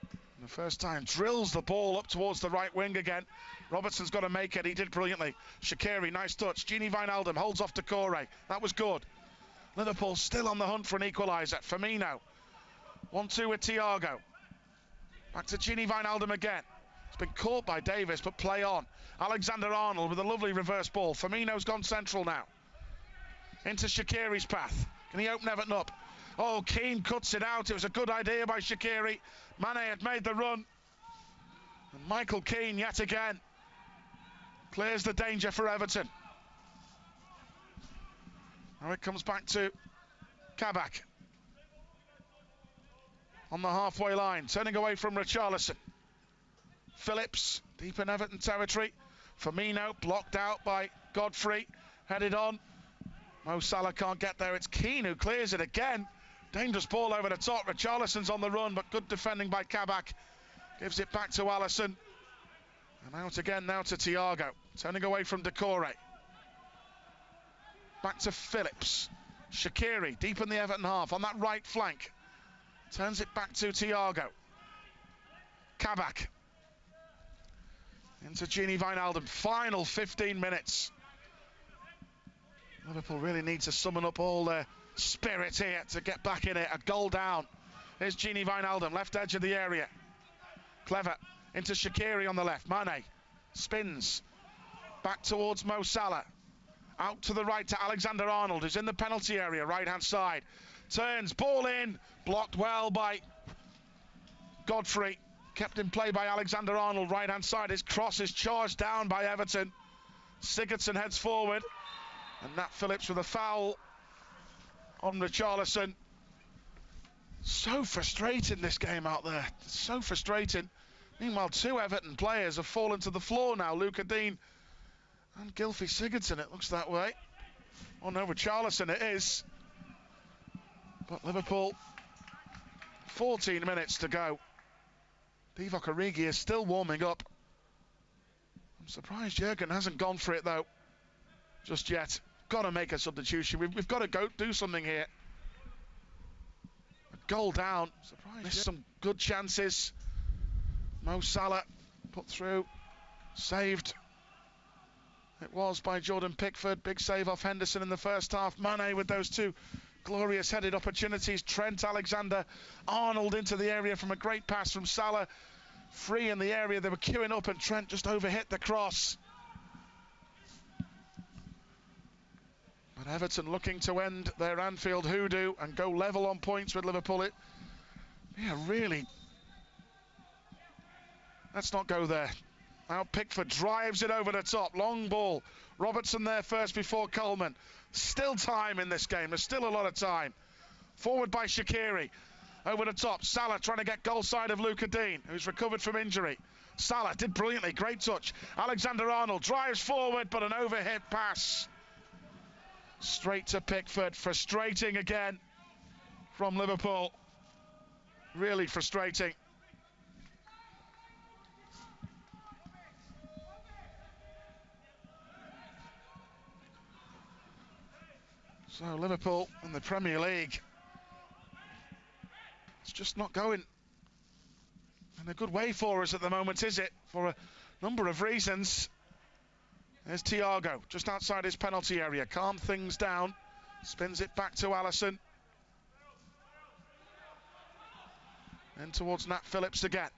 And the first time drills the ball up towards the right wing again. Robertson's got to make it. He did brilliantly. Shaqiri, nice touch. Gini Wijnaldum holds off Decore. That was good. Liverpool still on the hunt for an equaliser. Firmino. 1-2 with Thiago. Back to Gini Wijnaldum again. It's been caught by Davis, but play on. Alexander-Arnold with a lovely reverse ball. Firmino's gone central now. Into Shaqiri's path. Can he open Everton up? Oh, Keane cuts it out. It was a good idea by Shaqiri. Mane had made the run. And Michael Keane yet again clears the danger for Everton. Now it comes back to Kabak. On the halfway line, turning away from Richarlison. Phillips, deep in Everton territory. Firmino, blocked out by Godfrey. Headed on. Mo Salah can't get there. It's Keane who clears it again. Dangerous ball over the top. Richarlison's on the run, but good defending by Kabak. Gives it back to Alisson. And out again now to Thiago. Turning away from Decore. Back to Phillips. Shaqiri, deep in the Everton half, on that right flank. Turns it back to Thiago. Kabak. Into Gini Wijnaldum. Final 15 minutes. Liverpool really need to summon up all their spirit here to get back in it. A goal down. Here's Gini Wijnaldum, left edge of the area. Clever. Into Shaqiri on the left. Mane spins. Back towards Mo Salah. Out to the right to Alexander-Arnold, who's in the penalty area, right-hand side. Turns, ball in. Blocked well by Godfrey. Kept in play by Alexander-Arnold, right-hand side. His cross is charged down by Everton. Sigurdsson heads forward. And Nat Phillips with a foul on Richarlison. So frustrating, this game out there. So frustrating. Meanwhile, two Everton players have fallen to the floor now. Luca Dean and Gylfi Sigurdsson, it looks that way. Oh no, Richarlison it is. But Liverpool, 14 minutes to go. Divock Origi is still warming up. I'm surprised Jurgen hasn't gone for it though, just yet. Got to make a substitution. We've got to go do something here. A goal down. Surprised. Missed some good chances. Mo Salah put through, saved. It was by Jordan Pickford. Big save off Henderson in the first half. Mane with those two glorious headed opportunities. Trent Alexander-Arnold into the area from a great pass from Salah. Free in the area. They were queuing up and Trent just overhit the cross. Everton looking to end their Anfield hoodoo and go level on points with Liverpool. Really. Let's not go there. Now Pickford drives it over the top. Long ball. Robertson there first before Coleman. Still time in this game. There's still a lot of time. Forward by Shaqiri. Over the top. Salah trying to get goal side of Luca Dean, who's recovered from injury. Salah did brilliantly. Great touch. Alexander-Arnold drives forward, but an overhit pass. Straight to Pickford. Frustrating again from Liverpool. Really frustrating. So Liverpool in the Premier League, it's just not going in a good way for us at the moment, is it? For a number of reasons. There's Thiago, just outside his penalty area. Calm things down. Spins it back to Alisson. And towards Nat Phillips again.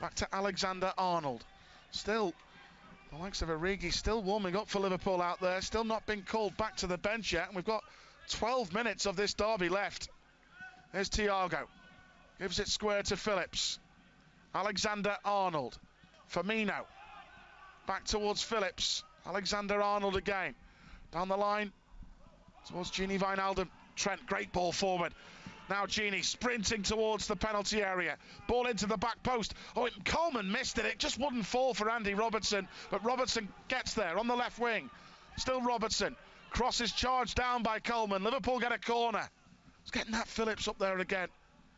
Back to Alexander-Arnold. Still, the likes of Origi still warming up for Liverpool out there. Still not been called back to the bench yet. And we've got 12 minutes of this derby left. There's Thiago. Gives it square to Phillips. Alexander-Arnold. Firmino. Back towards Phillips. Alexander-Arnold again. Down the line towards Gini Wijnaldum. Trent, great ball forward. Now Gini sprinting towards the penalty area. Ball into the back post. Oh, Coleman missed it. It just wouldn't fall for Andy Robertson. But Robertson gets there on the left wing. Still Robertson. Crosses charged down by Coleman. Liverpool get a corner. It's getting that Phillips up there again.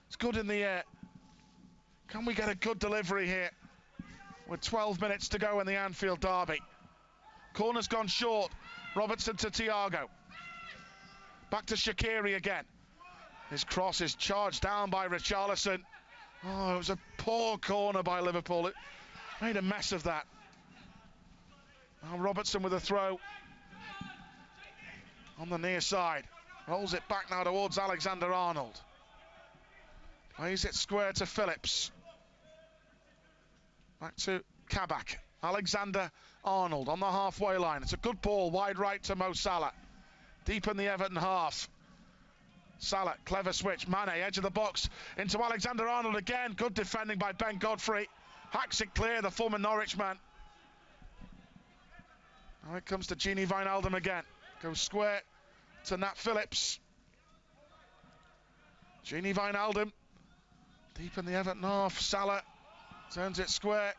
It's good in the air. Can we get a good delivery here? With 12 minutes to go in the Anfield derby. Corner's gone short. Robertson to Thiago. Back to Shaqiri again. His cross is charged down by Richarlison. Oh, it was a poor corner by Liverpool. It made a mess of that. Now Robertson with a throw on the near side. Rolls it back now towards Alexander-Arnold. Plays it square to Phillips. Back to Kabak. Alexander-Arnold on the halfway line. It's a good ball, wide right to Mo Salah. Deep in the Everton half. Salah, clever switch. Mane, edge of the box into Alexander-Arnold again. Good defending by Ben Godfrey. Hacks it clear, the former Norwich man. Now it comes to Gini Wijnaldum again. Goes square to Nat Phillips. Gini Wijnaldum. Deep in the Everton half. Salah turns it square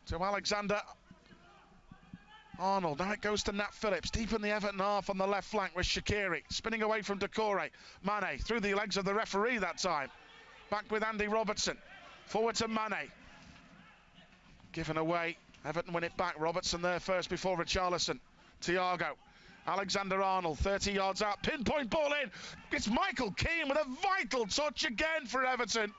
to Alexander-Arnold. Now it goes to Nat Phillips. Deep in the Everton half on the left flank with Shaqiri. Spinning away from Decore. Mane through the legs of the referee that time. Back with Andy Robertson. Forward to Mane. Given away. Everton win it back. Robertson there first before Richarlison. Thiago. Alexander-Arnold 30 yards out. Pinpoint ball in. It's Michael Keane with a vital touch again for Everton.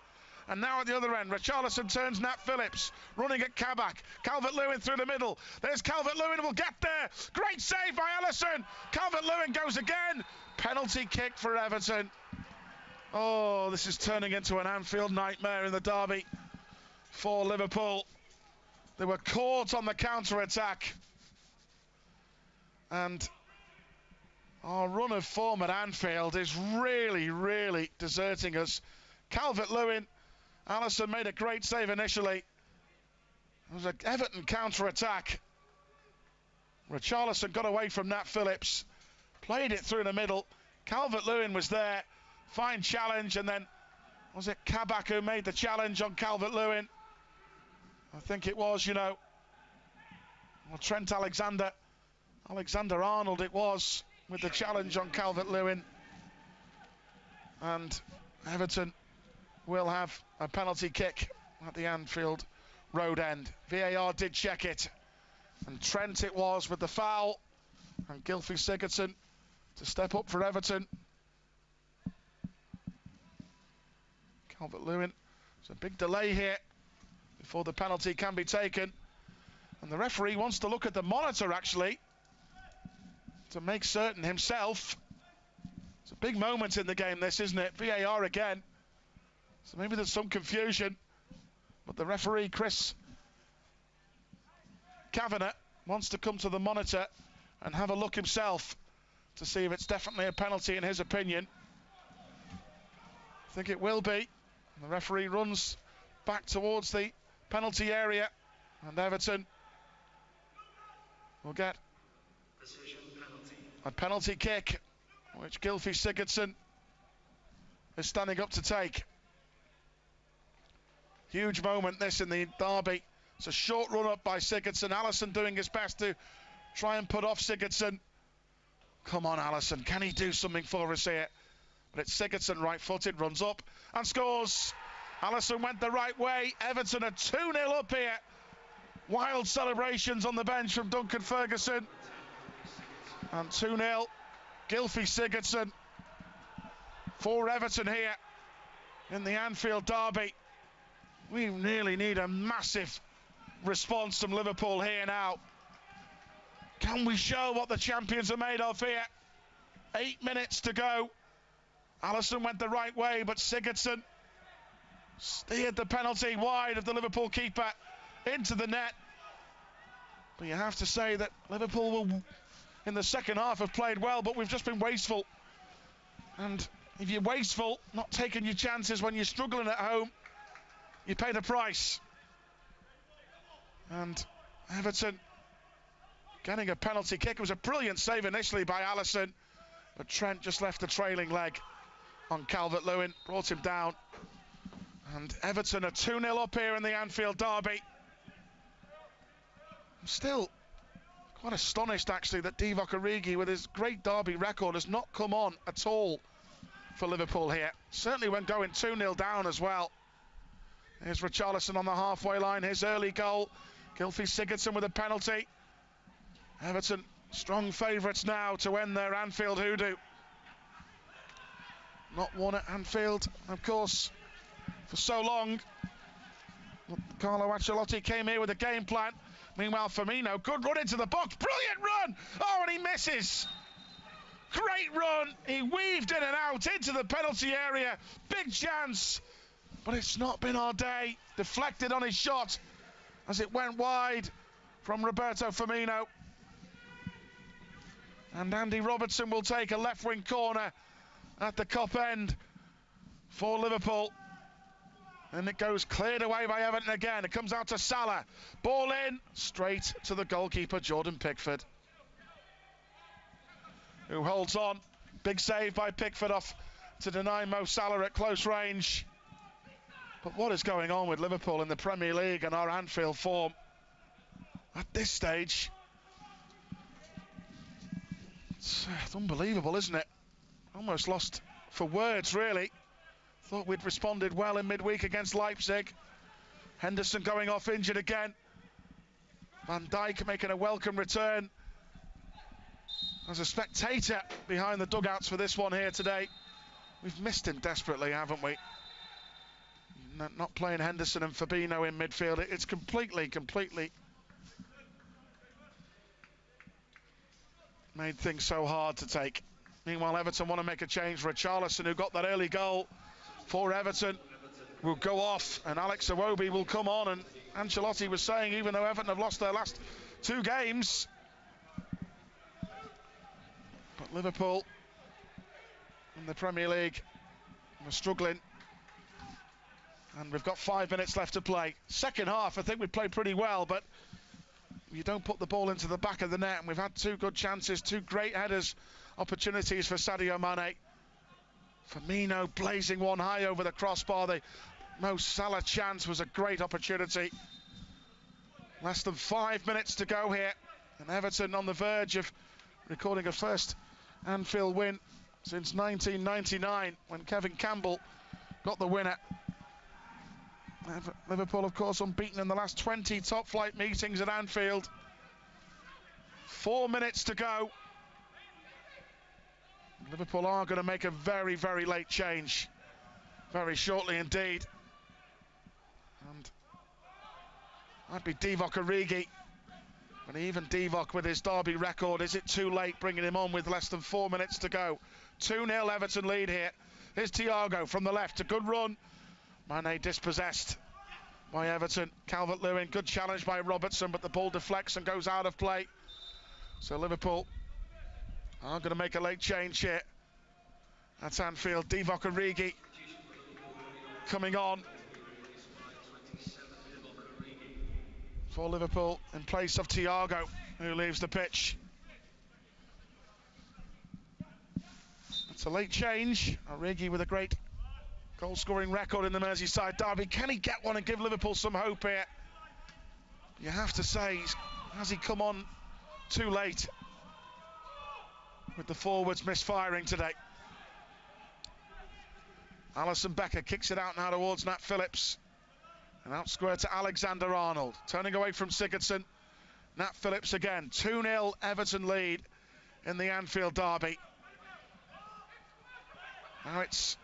And now at the other end, Richarlison turns Nat Phillips, running at Kabak. Calvert-Lewin through the middle. There's Calvert-Lewin, will get there. Great save by Alisson. Calvert-Lewin goes again. Penalty kick for Everton. Oh, this is turning into an Anfield nightmare in the derby for Liverpool. They were caught on the counter-attack. And our run of form at Anfield is really, really deserting us. Calvert-Lewin, Alisson made a great save initially. It was an Everton counter-attack. Richarlison got away from Nat Phillips, played it through the middle. Calvert-Lewin was there, fine challenge, and then was it Kabak who made the challenge on Calvert-Lewin? I think it was, Well, Trent Alexander-Arnold it was, with the challenge on Calvert-Lewin. And Everton will have a penalty kick at the Anfield Road end. VAR did check it, and Trent it was with the foul, and Gylfi Sigurdsson to step up for Everton. Calvert-Lewin, there's a big delay here before the penalty can be taken, and the referee wants to look at the monitor actually to make certain himself. It's a big moment in the game this, isn't it? VAR again. So maybe there's some confusion, but the referee, Chris Kavanagh, wants to come to the monitor and have a look himself to see if it's definitely a penalty in his opinion. I think it will be. The referee runs back towards the penalty area, and Everton will get a penalty kick, which Gylfi Sigurdsson is standing up to take. Huge moment this in the derby. It's a short run up by Sigurdsson. Alisson doing his best to try and put off Sigurdsson. Come on, Alisson, can he do something for us here? But it's Sigurdsson, right-footed, runs up and scores. Alisson went the right way. Everton are 2-0 up here. Wild celebrations on the bench from Duncan Ferguson. And 2-0, Gylfi Sigurdsson for Everton here in the Anfield derby. We really need a massive response from Liverpool here now. Can we show what the champions are made of here? 8 minutes to go. Alisson went the right way, but Sigurdsson steered the penalty wide of the Liverpool keeper into the net. But you have to say that Liverpool will, in the second half, have played well, but we've just been wasteful. And if you're wasteful, not taking your chances when you're struggling at home, you pay the price. And Everton getting a penalty kick. It was a brilliant save initially by Alisson, but Trent just left a trailing leg on Calvert-Lewin, brought him down. And Everton are 2-0 up here in the Anfield derby. I'm still quite astonished actually that Divock Origi, with his great derby record, has not come on at all for Liverpool here. Certainly when going 2-0 down as well. Here's Richarlison on the halfway line, his early goal. Gylfi Sigurdsson with a penalty. Everton strong favourites now to end their Anfield hoodoo. Not won at Anfield, of course, for so long. Carlo Ancelotti came here with a game plan. Meanwhile, Firmino, good run into the box, brilliant run! Oh, and he misses. Great run, he weaved in and out into the penalty area. Big chance, but it's not been our day. Deflected on his shot as it went wide from Roberto Firmino. And Andy Robertson will take a left wing corner at the Kop end for Liverpool. And it goes cleared away by Everton again. It comes out to Salah. Ball in, straight to the goalkeeper, Jordan Pickford, who holds on. Big save by Pickford off to deny Mo Salah at close range. But what is going on with Liverpool in the Premier League and our Anfield form at this stage? It's unbelievable, isn't it? Almost lost for words, really. Thought we'd responded well in midweek against Leipzig. Henderson going off injured again. Van Dijk making a welcome return as a spectator behind the dugouts for this one here today. We've missed him desperately, haven't we? Not playing Henderson and Fabinho in midfield. It's completely made things so hard to take. Meanwhile, Everton want to make a change. Richarlison, who got that early goal for Everton, will go off, and Alex Iwobi will come on. And Ancelotti was saying, even though Everton have lost their last 2 games, but Liverpool in the Premier League are struggling. And we've got 5 minutes left to play. Second half, I think we played pretty well, but you don't put the ball into the back of the net, and we've had 2 good chances, 2 great headers, opportunities for Sadio Mane. Firmino blazing one high over the crossbar. The Mo Salah chance was a great opportunity. Less than 5 minutes to go here, and Everton on the verge of recording a first Anfield win since 1999, when Kevin Campbell got the winner. Liverpool, of course, unbeaten in the last 20 top-flight meetings at Anfield. 4 minutes to go. Liverpool are going to make a very, very late change. Very shortly indeed. And that'd be Divock Origi. But even Divock, with his derby record, is it too late bringing him on with less than 4 minutes to go? 2-0 Everton lead here. Here's Thiago from the left. A good run. Mane dispossessed by Everton. Calvert-Lewin, good challenge by Robertson, but the ball deflects and goes out of play. So Liverpool are going to make a late change here at Anfield. Divock Origi coming on for Liverpool in place of Thiago, who leaves the pitch. It's a late change. Origi with a great goal-scoring record in the Merseyside derby. Can he get one and give Liverpool some hope here? You have to say, has he come on too late with the forwards misfiring today? Alisson Becker kicks it out now towards Nat Phillips. And out square to Alexander-Arnold. Turning away from Sigurdsson. Nat Phillips again. 2-0 Everton lead in the Anfield derby. Now it's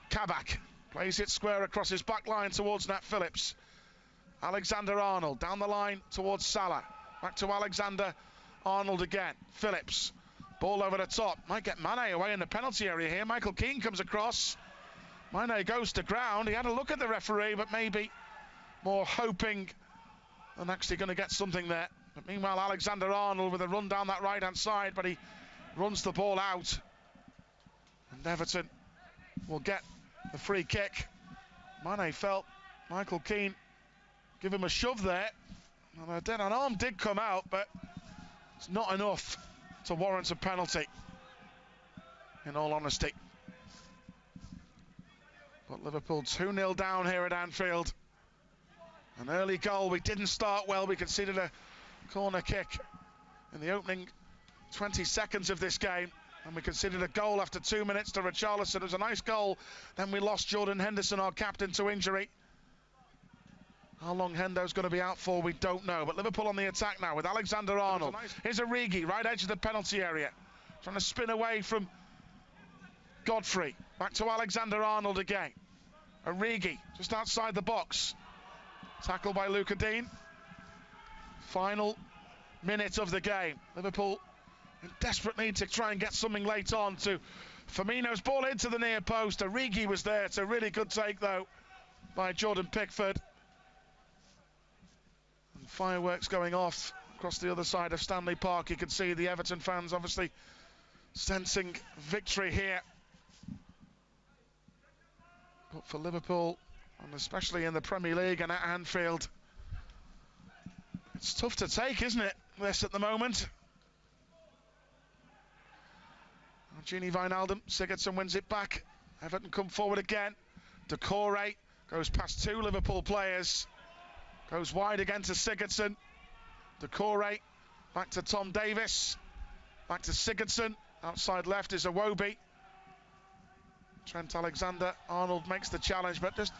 Kabak. Plays it square across his back line towards Nat Phillips. Alexander-Arnold down the line towards Salah. Back to Alexander-Arnold again. Phillips. Ball over the top. Might get Mane away in the penalty area here. Michael Keane comes across. Mane goes to ground. He had a look at the referee, but maybe more hoping than actually going to get something there. But meanwhile, Alexander-Arnold with a run down that right-hand side, but he runs the ball out. And Everton will get the free kick. Mane felt Michael Keane give him a shove there. And an arm did come out, but it's not enough to warrant a penalty, in all honesty. But Liverpool 2-0 down here at Anfield. An early goal. We didn't start well. We conceded a corner kick in the opening 20 seconds of this game. And we conceded a goal after 2 minutes to Richarlison. It was a nice goal. Then we lost Jordan Henderson, our captain, to injury. How long Hendo's going to be out for, we don't know. But Liverpool on the attack now with Alexander-Arnold. Here's Origi, right edge of the penalty area. Trying to spin away from Godfrey. Back to Alexander-Arnold again. Origi, just outside the box. Tackled by Luca Dean. Final minute of the game. Liverpool in desperate need to try and get something late on to Firmino's ball into the near post. Origi was there. It's a really good take, though, by Jordan Pickford. And fireworks going off across the other side of Stanley Park. You can see the Everton fans obviously sensing victory here. But for Liverpool, and especially in the Premier League and at Anfield, it's tough to take, isn't it, this at the moment? Gini Wijnaldum, Sigurdsson wins it back. Everton come forward again. Decore goes past two Liverpool players. Goes wide again to Sigurdsson. Decore back to Tom Davis. Back to Sigurdsson. Outside left is Iwobi. Trent Alexander-Arnold makes the challenge, but just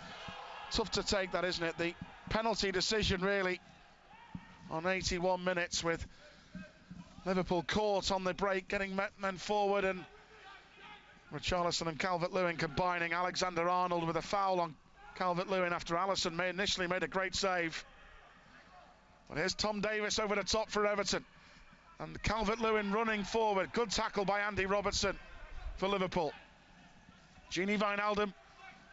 tough to take that, isn't it? The penalty decision really on 81 minutes with Liverpool caught on the break, getting men forward, and Richarlison and Calvert-Lewin combining. Alexander-Arnold with a foul on Calvert-Lewin after Alisson initially made a great save. But here's Tom Davis over the top for Everton. And Calvert-Lewin running forward. Good tackle by Andy Robertson for Liverpool. Gini Wijnaldum,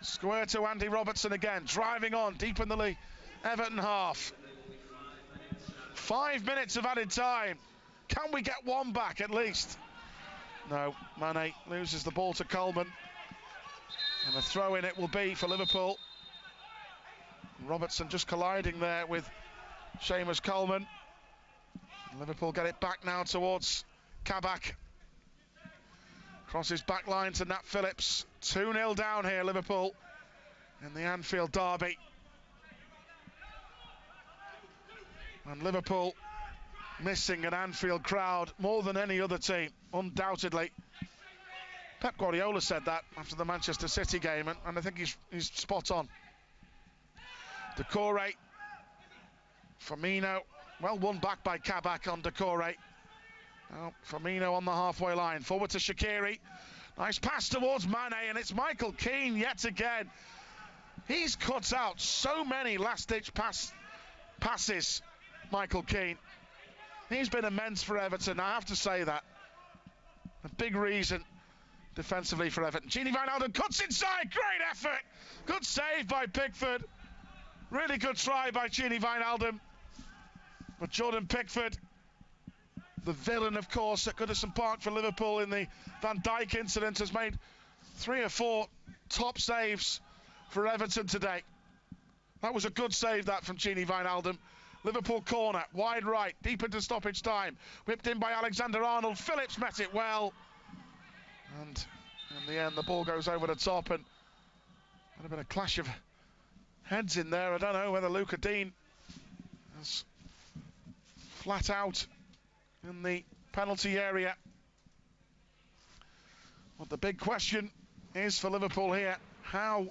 square to Andy Robertson again, driving on deep in the Everton half. 5 minutes of added time. Can we get one back at least? No, Mane loses the ball to Coleman. And a throw in it will be for Liverpool. Robertson just colliding there with Seamus Coleman. Liverpool get it back now towards Kabak. Crosses back line to Nat Phillips. 2-0 down here, Liverpool, in the Anfield derby. And Liverpool missing an Anfield crowd more than any other team, undoubtedly. Pep Guardiola said that after the Manchester City game, and I think he's spot on. Decore, Firmino, well won back by Kabak on Decore. Now Firmino on the halfway line, forward to Shaqiri. Nice pass towards Mane, and it's Michael Keane yet again. He's cut out so many last-ditch passes, Michael Keane. He's been immense for Everton, I have to say that. A big reason defensively for Everton. Gini Wijnaldum cuts inside, great effort. Good save by Pickford. Really good try by Gini Wijnaldum. But Jordan Pickford the villain, of course, at Goodison Park for Liverpool in the Van Dijk incident, has made 3 or 4 top saves for Everton today. That was a good save, that, from Gini Wijnaldum. Liverpool corner, wide right, deep into stoppage time. Whipped in by Alexander-Arnold. Phillips met it well. And in the end, the ball goes over the top, and a bit of clash of heads in there. I don't know whether Luca Dean is flat out in the penalty area. But the big question is for Liverpool here, how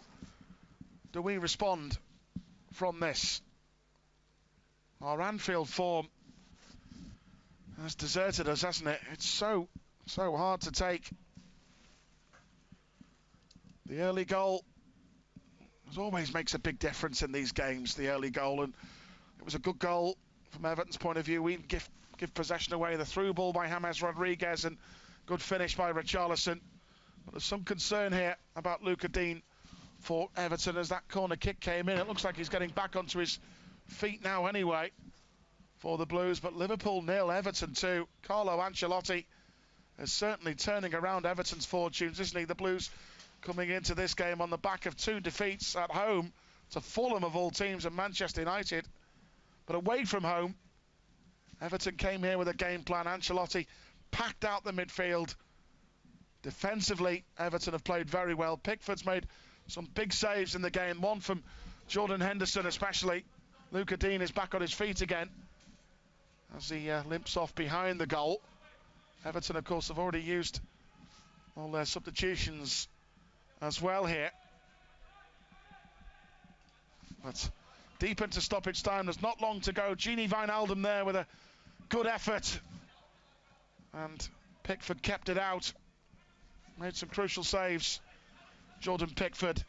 do we respond from this? Our Anfield form has deserted us, hasn't it? It's so hard to take. The early goal, as always, makes a big difference in these games, the early goal, and it was a good goal from Everton's point of view. We give possession away, the through ball by James Rodriguez, and good finish by Richarlison. But there's some concern here about Luca Dean for Everton as that corner kick came in. It looks like he's getting back onto his feet now anyway for the Blues, but Liverpool 0, Everton 2. Carlo Ancelotti is certainly turning around Everton's fortunes, isn't he? The Blues coming into this game on the back of 2 defeats at home to Fulham of all teams and Manchester United, but away from home Everton came here with a game plan. Ancelotti packed out the midfield. Defensively, Everton have played very well. Pickford's made some big saves in the game, one from Jordan Henderson especially. Luca Dean is back on his feet again as he limps off behind the goal. Everton, of course, have already used all their substitutions as well here. But deep into stoppage time, there's not long to go. Gini Wijnaldum there with a good effort, and Pickford kept it out. Made some crucial saves. Jordan Pickford,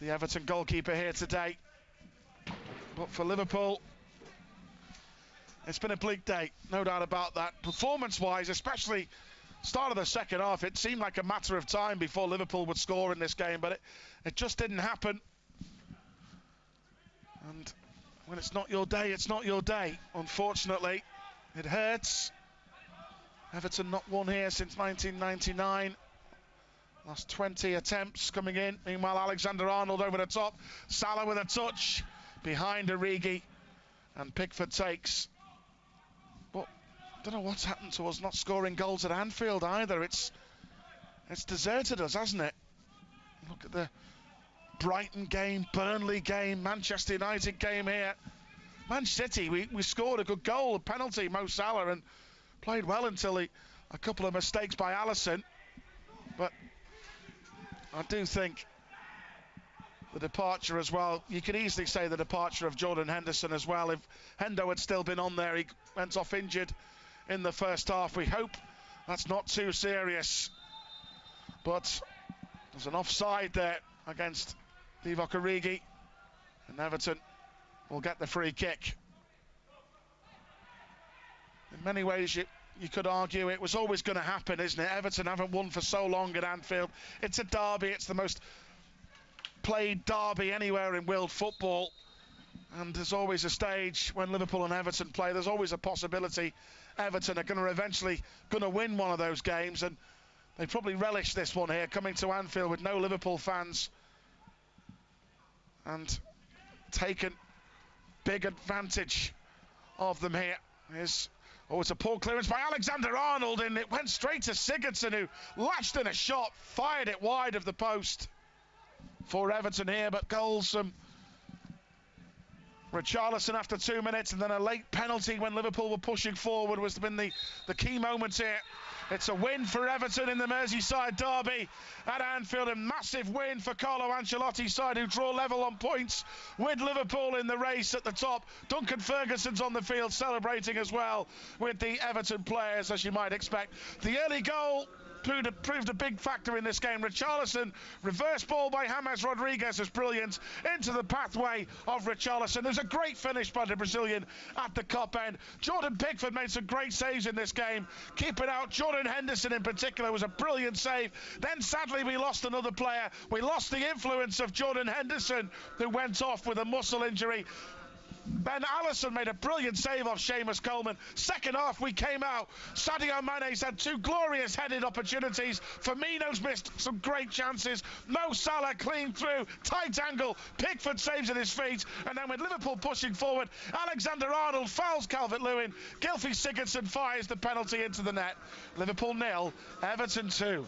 the Everton goalkeeper here today. But for Liverpool, it's been a bleak day, no doubt about that. Performance-wise, especially start of the second half, it seemed like a matter of time before Liverpool would score in this game, but it just didn't happen. And when it's not your day, it's not your day. Unfortunately, it hurts. Everton not won here since 1999. Last 20 attempts coming in. Meanwhile, Alexander-Arnold over the top. Salah with a touch behind Origi, and Pickford takes. But I don't know what's happened to us not scoring goals at Anfield either. It's deserted us, hasn't it? Look at the Brighton game, Burnley game, Manchester United game here. Man City, we scored a good goal, a penalty, Mo Salah, and played well until a couple of mistakes by Alisson. But I do think the departure as well, you could easily say the departure of Jordan Henderson as well. If Hendo had still been on there, he went off injured in the first half. We hope that's not too serious. But there's an offside there against Divock Origi, and Everton will get the free kick. In many ways, you could argue it was always going to happen, isn't it? Everton haven't won for so long at Anfield. It's a derby. It's the most played derby anywhere in world football. And there's always a stage when Liverpool and Everton play. There's always a possibility Everton are going to eventually win one of those games. And they probably relish this one here, coming to Anfield with no Liverpool fans, and taken big advantage of them here. It's a poor clearance by Alexander-Arnold, and it went straight to Sigurdsson, who latched in a shot, fired it wide of the post for Everton here. But goals from Richarlison after 2 minutes, and then a late penalty when Liverpool were pushing forward was been the key moment here. It's a win for Everton in the Merseyside derby at Anfield. A massive win for Carlo Ancelotti's side, who draw level on points with Liverpool in the race at the top. Duncan Ferguson's on the field celebrating as well with the Everton players, as you might expect. The early goal proved a big factor in this game. Richarlison, reverse ball by James Rodriguez is brilliant into the pathway of Richarlison. There's a great finish by the Brazilian at the cop end. Jordan Pickford made some great saves in this game, keeping out. Jordan Henderson in particular was a brilliant save. Then sadly we lost another player. We lost the influence of Jordan Henderson, who went off with a muscle injury. Ben Allison made a brilliant save off Seamus Coleman. Second half, we came out. Sadio Mane's had two glorious headed opportunities. Firmino's missed some great chances. Mo Salah clean through, tight angle. Pickford saves at his feet. And then with Liverpool pushing forward, Alexander-Arnold fouls Calvert-Lewin. Gylfi Sigurdsson fires the penalty into the net. Liverpool 0, Everton 2.